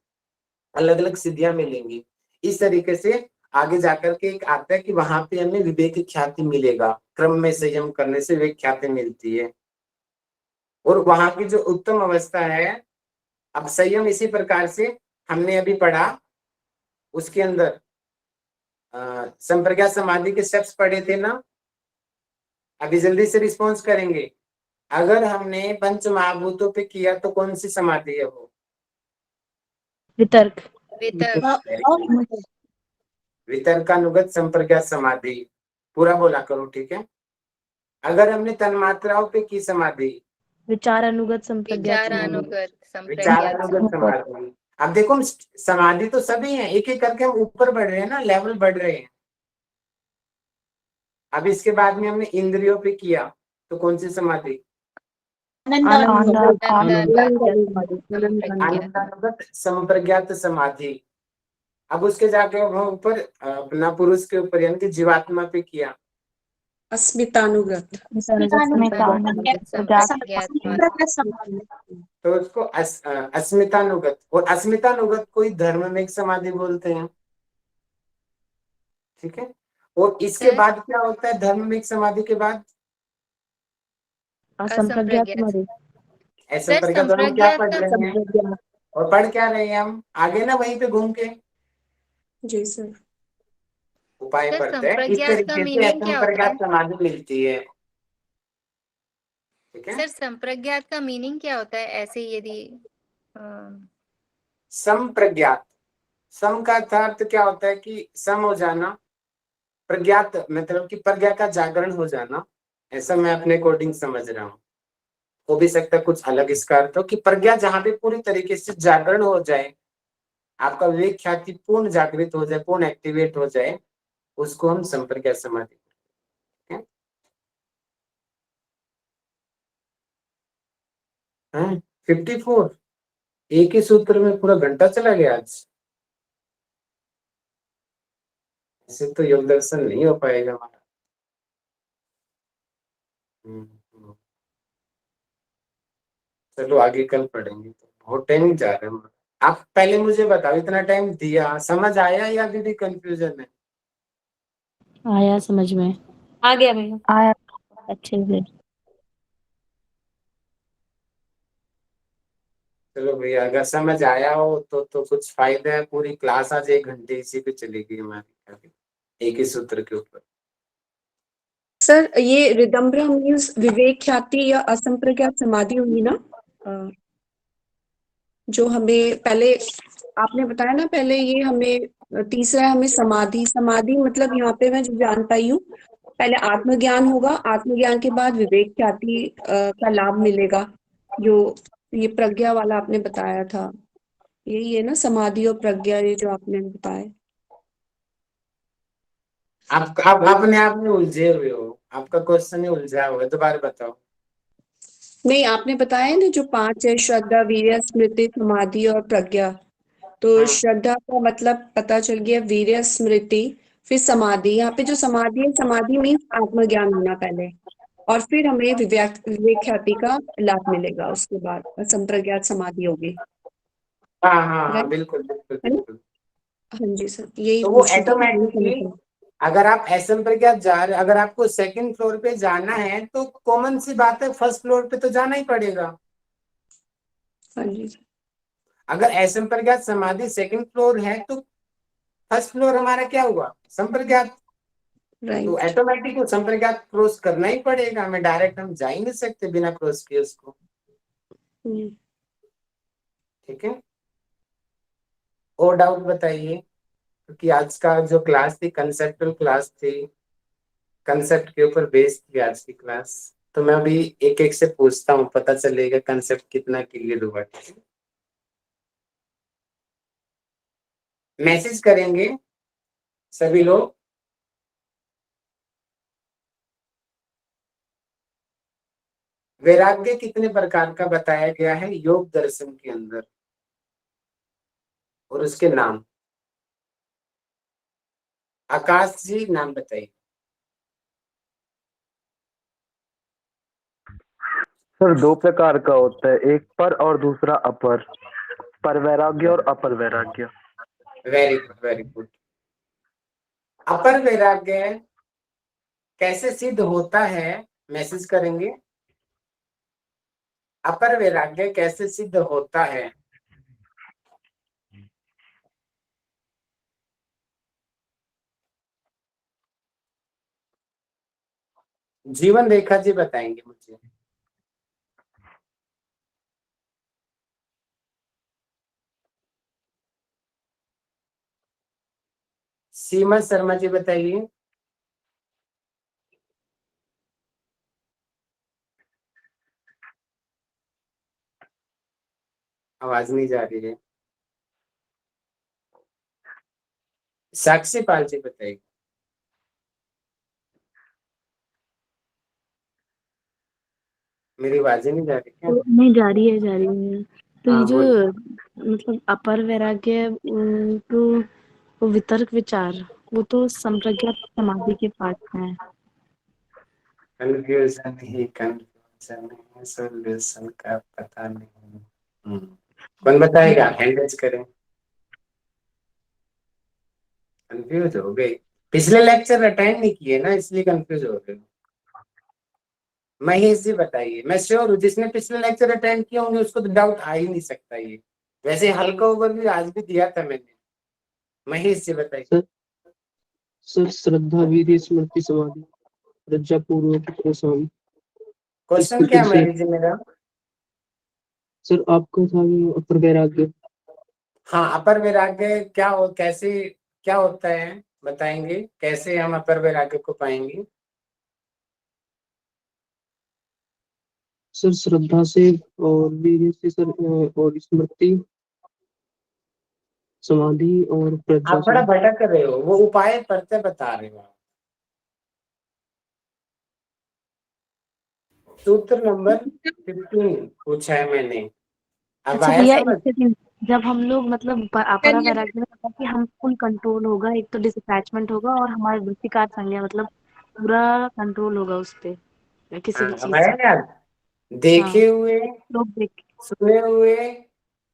अलग अलग सिद्धियां मिलेंगी। इस तरीके से आगे जाकर के एक आता है कि वहां पे हमें विवेक ख्याति मिलेगा, क्रम में संयम करने से विवेक ख्याति मिलती है। और वहां की जो उत्तम अवस्था है, अब संयम इसी प्रकार से हमने अभी पढ़ा, उसके अंदर संप्रज्ञात समाधि के स्टेप्स पढ़े थे ना। अभी जल्दी से रिस्पॉन्स करेंगे। अगर हमने पंच महाभूतों पे किया तो कौन सी समाधि है वो? वितर्क। वितर्क। Very good. वितर्कानुगत संप्रज्ञात समाधि, पूरा बोला करो, ठीक है। अगर हमने तन्मात्राओं पे की समाधि, विचारानुगत संप्रज्ञात समाधि। विचारानुगत संप्रज्ञात विचारानुगत समाधि। अब देखो समाधि तो सभी है, एक एक करके हम ऊपर बढ़ रहे हैं ना, लेवल बढ़ रहे हैं। अब इसके बाद में हमने इंद्रियों पे किया तो कौन सी समाधि? आनंदानुगत संप्रज्ञात समाधि। अब उसके जाके अब हम ऊपर अपना पुरुष के ऊपर यानी कि जीवात्मा पे किया, अस्मितानुगत। तो उसको अस्मितानुगत। और अस्मितानुगत कोई धर्म में एक समाधि बोलते हैं, ठीक है। और इसके सर, बाद क्या होता है धर्म में एक समाधि के बाद? असंप्रज्ञात समाधि। ऐसा सर, करके तो हम क्या पढ़ संप्रज्ञात रहे हैं और पढ़ क्या रहे हैं हम आगे ना, वहीं पे घूम के जी सर। उपाय सर, पढ़ते हैं। इस संप्रज्ञात का तरीके से मीनिंग क्या होता असंप्रज्ञात है? समाधि मिलती है, ठीक है। सर, संप्रज्ञात का मीनिंग क्या होता है ऐसे यदि अ, संप्रज्ञात, सम का अर्थ क्या होता है कि सम हो जाना, प्रज्ञात मतलब कि प्रज्ञा का जागरण हो जाना, ऐसा मैं अपने अकॉर्डिंग समझ रहा हूँ। हो भी सकता है कुछ अलग इसका अर्थ हो कि प्रज्ञा जहां पे पूरी तरीके से जागरण हो जाए, आपका विवेक ख्याति पूर्ण जागृत हो जाए, पूर्ण एक्टिवेट हो जाए, उसको हम संप्रज्ञात समाधि कहते हैं। 54, एक ही सूत्र में पूरा घंटा चला गया आज। ऐसे तो योग दर्शन नहीं हो पाएगा हमारा। चलो आगे कल पढ़ेंगे, तो बहुत टाइम जा रहा है। आप पहले मुझे बताओ, इतना टाइम दिया, समझ आया या अभी भी कंफ्यूजन है? आया समझ में। आ गया भैया। आया अच्छे से। चलो भैया, अगर समझ आया हो तो कुछ फायदा है। पूरी क्लास आज 1 घंटे इसी पे चलेगी हमारी, एक ही सूत्र के ऊपर। सर ये रिदम्भरा मीन्स विवेक ख्याति या असंप्रज्ञात समाधि हुई ना? जो हमें पहले आपने बताया ना, पहले ये हमें तीसरा हमें समाधि। समाधि मतलब यहाँ पे मैं जो जान पाई हूँ, पहले आत्मज्ञान होगा, आत्मज्ञान के बाद विवेक ख्याति का लाभ मिलेगा। जो ये प्रज्ञा वाला आपने बताया था, यही है ना समाधि और प्रज्ञा, ये जो आपने बताया। आप अपने आप में उलझे हुए हो, आपका क्वेश्चन ही उलझा हुआ है, दोबारा बताओ। नहीं, आपने बताया ना जो 5 है, श्रद्धा, वीर्य, स्मृति, समाधि और प्रज्ञा। तो श्रद्धा का मतलब पता चल गया, वीर्य, स्मृति, फिर समाधि। यहाँ पे जो समाधि है, समाधि मीन्स आत्मज्ञान होना पहले, और फिर हमें विवेक ख्याति का लाभ मिलेगा, उसके बाद संप्रज्ञात समाधि होगी। हाँ हाँ हाँ, राइट, बिल्कुल बिल्कुल है ना? बिल्कुल। हाँ जी सर, यही तो वो पूछ रही थी, यही ऑटोमेटिकली, समझ। अगर आप असंप्रज्ञात जा रहे, अगर आपको सेकंड फ्लोर पे जाना है तो कॉमन सी बात है, फर्स्ट फ्लोर पे तो जाना ही पड़ेगा। हाँ जी सर। अगर असंप्रज्ञात समाधि सेकंड फ्लोर है तो फर्स्ट फ्लोर हमारा क्या हुआ? संप्रज्ञात। तो राइट। ऑटोमेटिक संप्रज्ञात क्रॉस करना ही पड़ेगा हमें, डायरेक्ट हम जा ही नहीं सकते बिना क्रॉस किए उसको, ठीक है। और डाउट बताइए, क्योंकि आज का जो क्लास थी कंसेप्टुअल क्लास थी, कंसेप्ट के ऊपर बेस्ड थी आज की क्लास। तो मैं अभी एक एक से पूछता हूँ, पता चलेगा कंसेप्ट कितना क्लियर हुआ। मैसेज करेंगे सभी लोग। वैराग्य कितने प्रकार का बताया गया है योग दर्शन के अंदर, और उसके नाम? आकाश जी नाम बताइए। सर 2 प्रकार का होता है, एक पर और दूसरा अपर। पर वैराग्य और अपर वैराग्य। Very good very good. अपर वैराग्य कैसे सिद्ध होता है, मैसेज करेंगे। अपर वैराग्य कैसे सिद्ध होता है? जीवन रेखा जी बताएंगे मुझे। सीमा शर्मा जी बताइए। आवाज नहीं जा रही है। साक्षी पाल जी बताइए। मेरी आवाज नहीं जा रही क्या? तो नहीं, जा रही है, जा रही है। तो ये हाँ जो बोलिए। मतलब अपर वैराग्य तो वो वितर्क विचार, वो तो संप्रज्ञात समाधि के पाठ है। कंफ्यूजन ही कंफ्यूजन है, सॉल्यूशन का पता नहीं। कौन बताएगा? हैंड रेज करें। कंफ्यूज हो गई। पिछले लेक्चर अटेंड नहीं किए ना, इसलिए कंफ्यूज हो गए। महेश जी बताइए। मैं श्योर हूँ जिसने पिछले लेक्चर अटेंड किए होंगे उसको तो डाउट आ ही नहीं सकता ये। वैसे हल्का ओवरव्यू आज भी दिया था मैंने। महेश जी बताइए। सर सर श्रद्धा वीर्य स्मृति समाधि प्रज्ञा पूर्वक प्रशांत इस क्वेश्चन क्या सूत्र है से। महेश जी मेरा? सर आपका था ये अपर वैराग्य। हाँ, अपर वैराग्य क्या हो, कैसे, क्या होता है बताएंगे? कैसे हम अपर वैराग्य को पाएंगे? सर श्रद्धा से और वीर्य से सर, और स्मृति समाधि और प्रज्ञा आप बड़ा से। भटक रहे हो, वो उपाय पढ़ते बता रहे हो आप। सूत्र नंबर 15 पूछा है मैंने। अब अच्छा आया भैया, एक समझ? सेकंड। जब हम लोग मतलब अपरा वैराग्य में होता है कि हम फुल कंट्रोल होगा, एक तो डिसअटैचमेंट होगा और हमारे वृत्तिकार संज्ञा मतलब पूरा कंट्रोल होगा उस पे, किसी भी हाँ, अब चीज आया से। याद। हाँ, देखे हुए, लोग देख। सुने हुए,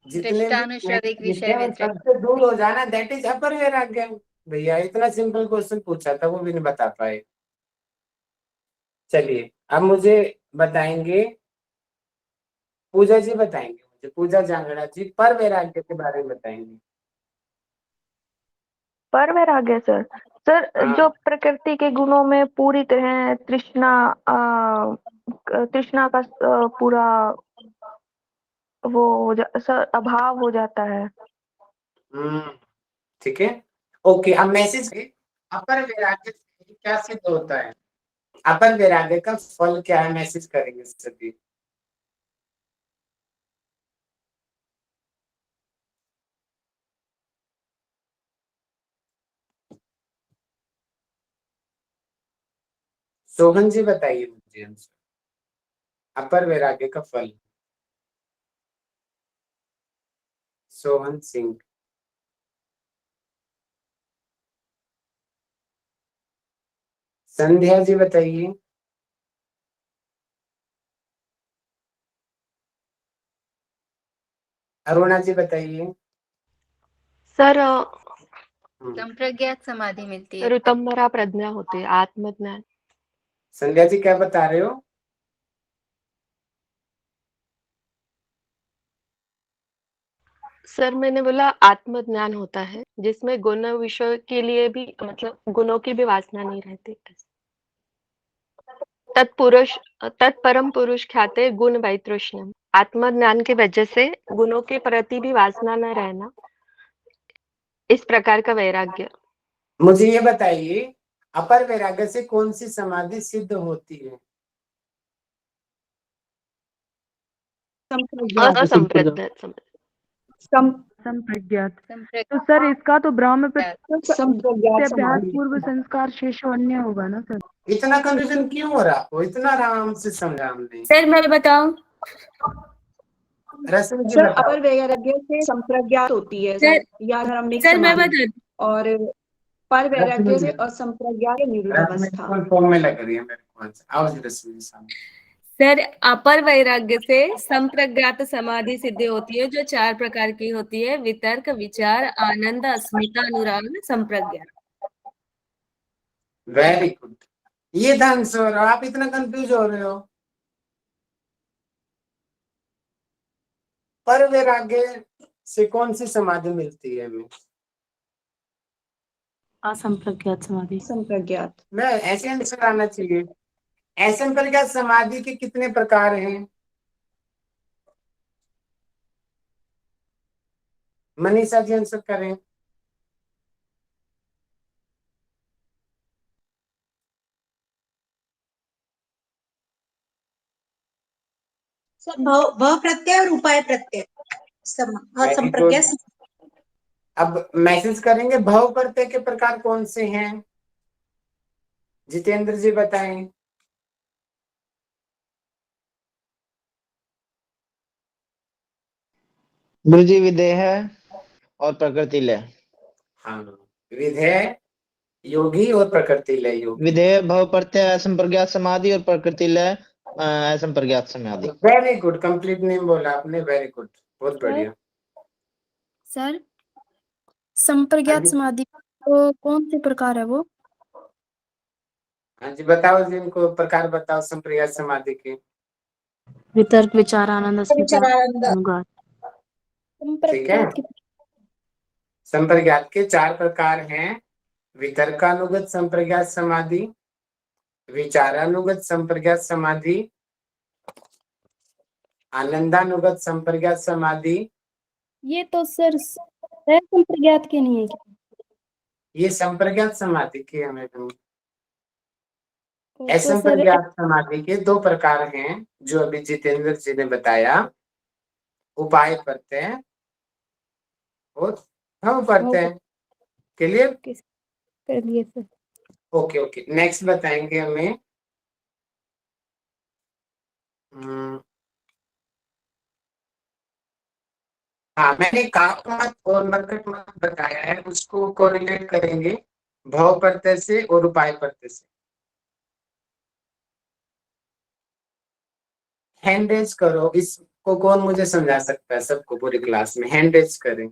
जितने भी दृष्टानुश्रविक दिखे विषय हैं, उन व्यतिरिक्त। सबसे दूर हो जाना, दैट इज अपर वैराग्य। भैया इतना सिंपल क्वेश्चन पूछा था, वो भी नहीं बता पाए। चलिए अब मुझे बताएंगे, पूजा जी बताएंगे मुझे, पूजा जांगड़ा जी पर वैराग्य के बारे में बताएंगे। पर वैराग्य सर। सर हाँ। जो प्रकृति के गुणों में पूरी तरह तृष्णा तृष्णा का पूरा वो सर अभाव हो जाता है। हम्म, ठीक है। ओके, अब मैसेज अपर वैराग्य से क्या सिद्ध होता है? अपर वैराग्य का फल क्या है? मैसेज करेंगे सभी। सोहन जी बताइए मुझे आंसर। अपर वैराग्य का फल। सोहन सिंह। संध्या जी बताइए। अरुणा जी बताइए। सर संप्रज्ञात समाधि मिलती है। ऋतंभरा प्रज्ञा होती है, आत्मज्ञान। संध्या जी क्या बता रहे हो? सर मैंने बोला आत्मज्ञान होता है जिसमें गुण विषय के लिए भी मतलब गुणों की भी वासना नहीं रहती। तत्पुरुष तत्परम पुरुष ख्याते गुण वैतृष्ण्यम। आत्मज्ञान की वजह से गुणों के प्रति भी वासना न रहना, इस प्रकार का वैराग्य। मुझे ये बताइए, अपर वैराग्य से कौन सी समाधि सिद्ध होती है? संप्रज्ञात असंप्रज्ञात संप्रज्ञात। तो संप्रज्ञात सर इसका तो ब्राह्म से संप्रज्ञात अभ्यास समाधि। पूर्व संस्कार शेष अन्य होगा ना सर? इतना कंफ्यूजन क्यों हो रहा आपको? इतना आराम से समझा हमने। सर मैं बताऊं? रश्मि जी सर बताओ। अपर वैराग्य से संप्रज्ञात होती है सर सर, या धर्मिक सर मैं समाधि। बता और पर रश्मि वैराग्य जी, से असंप्रज्ञात निरुद्ध रश्मि अवस्था। फुल फॉर्म में लग रही है मेरे को आंसर। आओ जी रश्मि जी सामने। सर अपर वैराग्य से संप्रज्ञात समाधि सिद्धि होती है जो 4 प्रकार की होती है: वितर्क, विचार, आनंद, अस्मिता, अनुराग, संप्रज्ञा। Very good. ये था आंसर। आप इतना कंफ्यूज हो रहे हो। पर वैराग्य से कौन सी समाधि मिलती है हमें? असंप्रज्ञात समाधि। संप्रज्ञात। मैं ऐसे आंसर आना चाहिए। असंप्रज्ञात समाधि के कितने प्रकार हैं? मनीषा जी आंसर करें। सर भव प्रत्यय और उपाय प्रत्यय Very संप्रज्ञा good. अब मैसेज करेंगे भव प्रत्यय के प्रकार कौन से हैं? जितेंद्र जी बताएं। गुरुजी विदेह और प्रकृति लय। हाँ, विधेय योगी और प्रकृति लय योगी। विधेय भव प्रत्यय असंप्रज्ञात समाधि और प्रकृति लय असंप्रज्ञात समाधि। वेरी गुड, कंप्लीट नेम बोला आपने, वेरी गुड, बहुत बढ़िया। सर संप्रज्ञात समाधि तो कौन से प्रकार है वो? हाँ जी, बताओ जिनको प्रकार बताओ संप्रज्ञात समाधि के। वितर्क, विचार, आनंद, अस्मिता, विचारानंद अनुगात। ठीक है, संप्रज्ञात के 4 प्रकार हैं। वितर्कानुगत संप्रज्ञात समाधि, विचारानुगत संप्रज्ञात समाधि, आनंदानुगत संप्रज्ञात समाधि। ये तो सर संप्रज्ञात के नहीं है क्या? ये संप्रज्ञात समाधि की हमें तो सर असंप्रज्ञात समाधि के 2 प्रकार हैं जो अभी जितेंद्र जी ने बताया, उपाय प्रत्यय और भव प्रत्यय। क्लियर? कर लिए सर। ओके ओके, नेक्स्ट बताएंगे हमें हाँ, मैंने काक मत और मरकट मत बताया है, उसको कोरिलेट करेंगे भव प्रत्यय से और उपाय प्रत्यय से। हैंड रेज करो, इसको कौन मुझे समझा सकता है? सबको पूरी क्लास में हैंड रेज करें।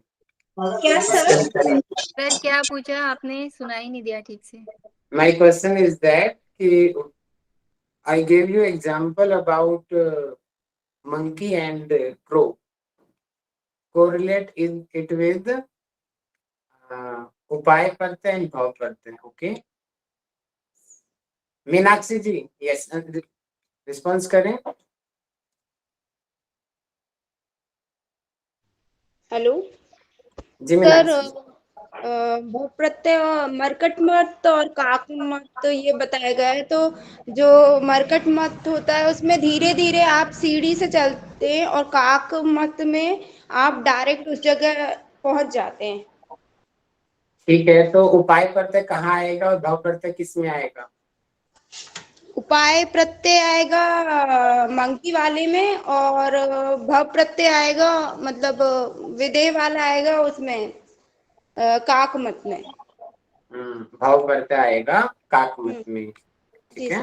क्या सर? सर क्या पूछा आपने? सुना ही नहीं दिया ठीक से। माय क्वेश्चन इज दैट कि I gave you example about monkey and crow. Correlate it with उपाय प्रत्यय and भाव प्रत्यय. Okay. मीनाक्षी जी, yes, रिस्पॉन्स करें। हेलो जी सर, मीनाक्षी। भव प्रत्यय मरकट मत और काक मत तो ये बताया गया है। तो जो मरकट मत होता है उसमें धीरे धीरे आप सीढ़ी से चलते हैं और काक मत में आप डायरेक्ट उस जगह पहुंच जाते हैं। ठीक है, तो उपाय प्रत्यय कहाँ आएगा और भाव प्रत्यय किस में आएगा? उपाय प्रत्यय आएगा मंकी वाले में, और भव प्रत्यय आएगा मतलब विदेह वाला आएगा उसमें काक मत में। भाव प्रत्यय आएगा काक मत में। ठीक है,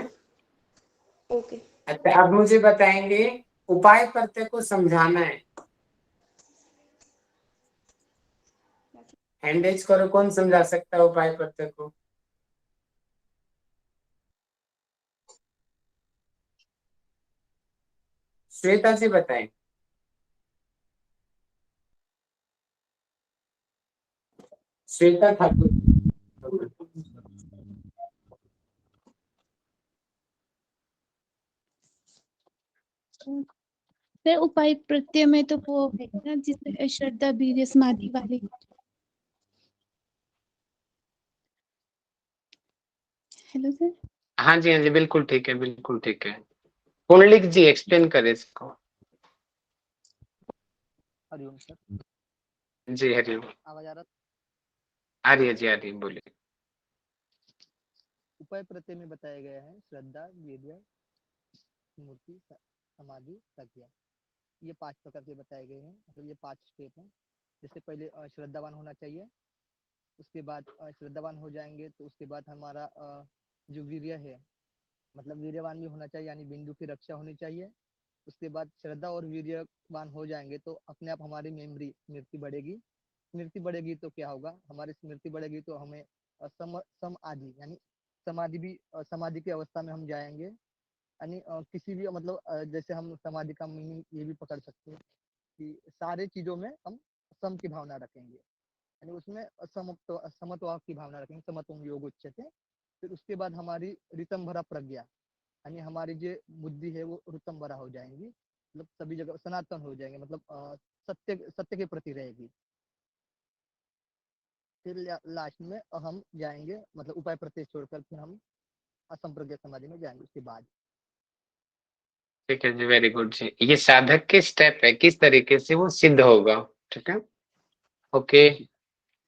ओके। अच्छा अब मुझे बताएंगे उपाय प्रत्यय को समझाना है। हैंडेज करो, कौन समझा सकता है उपाय प्रत्यय को? श्वेता जी बताएं। श्वेता ठाकुर। सर उपाय प्रत्यय में तो वो है ना जिसमें श्रद्धा वीर्य समाधि वाले। Hello sir. हाँ जी बिल्कुल ठीक है, बिल्कुल ठीक है। पुंडलिक जी एक्सप्लेन करें इसको। हरिओम सर। जी हरिओम। आवाज आ रहा? आ रही है जी, आ रही है, बोलिए। उपाय प्रत्यय में बताया गया है श्रद्धा, वीर्य, स्मृति, समाधि, प्रज्ञा। ये 5 प्रकार के बताए गए हैं, मतलब ये 5 स्टेप हैं। जैसे पहले श्रद्धावान होना चाहिए, उसके बाद श्रद्धावान हो जाएंगे तो उसके बाद हमारा जो वीर्य है मतलब वीर्यवान भी होना चाहिए, यानी बिंदु की रक्षा होनी चाहिए। उसके बाद श्रद्धा और वीर्यवान हो जाएंगे तो अपने आप हमारी मेमोरी स्मृति बढ़ेगी। स्मृति बढ़ेगी तो क्या होगा? हमारी स्मृति बढ़ेगी तो हमें समाधि यानी समाधि भी समाधि की अवस्था में हम जाएंगे। यानी किसी भी मतलब जैसे हम समाधि का मीनिंग ये भी पकड़ सकते हैं कि सारे चीजों में हम सम की भावना रखेंगे, यानी उसमें समत्व की भावना रखेंगे, समत्वम योग उच्यते। फिर उसके बाद हमारी ऋतम भरा प्रज्ञा, यानी हमारी जो बुद्धि है वो ऋतम भरा हो जाएंगी, मतलब सभी जगह सनातन हो जाएंगे, मतलब सत्य के प्रति रहेगी। फिर लास्ट में हम जाएंगे मतलब उपाय प्रत्यय छोड़कर फिर हम असंप्रज्ञात समाधि में जाएंगे उसके बाद। ठीक है जी, वेरी गुड जी। ये साधक के स्टेप है, किस तरीके से वो सिद्ध होगा। ठीक है, ओके।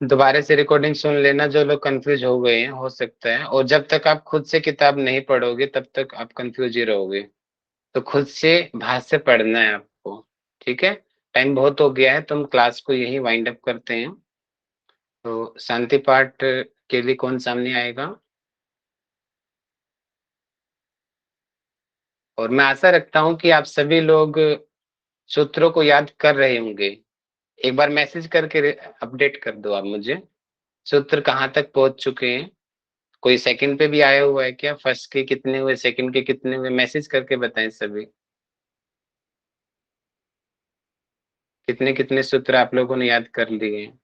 दोबारा से रिकॉर्डिंग सुन लेना जो लोग कंफ्यूज हो गए हैं, हो सकता है। और जब तक आप खुद से किताब नहीं पढ़ोगे तब तक आप कंफ्यूज ही रहोगे। तो खुद से भाष्य पढ़ना है आपको। ठीक है, टाइम बहुत हो गया है, तो हम क्लास को यही वाइंड अप करते हैं। तो शांति पाठ के लिए कौन सामने आएगा? और मैं आशा रखता हूं कि आप सभी लोग सूत्रों को याद कर रहे होंगे। एक बार मैसेज करके अपडेट कर दो आप मुझे, सूत्र कहाँ तक पहुंच चुके हैं। कोई सेकंड पे भी आया हुआ है क्या? फर्स्ट के कितने हुए, सेकंड के कितने हुए? मैसेज करके बताएं सभी, कितने कितने सूत्र आप लोगों ने याद कर लिए हैं।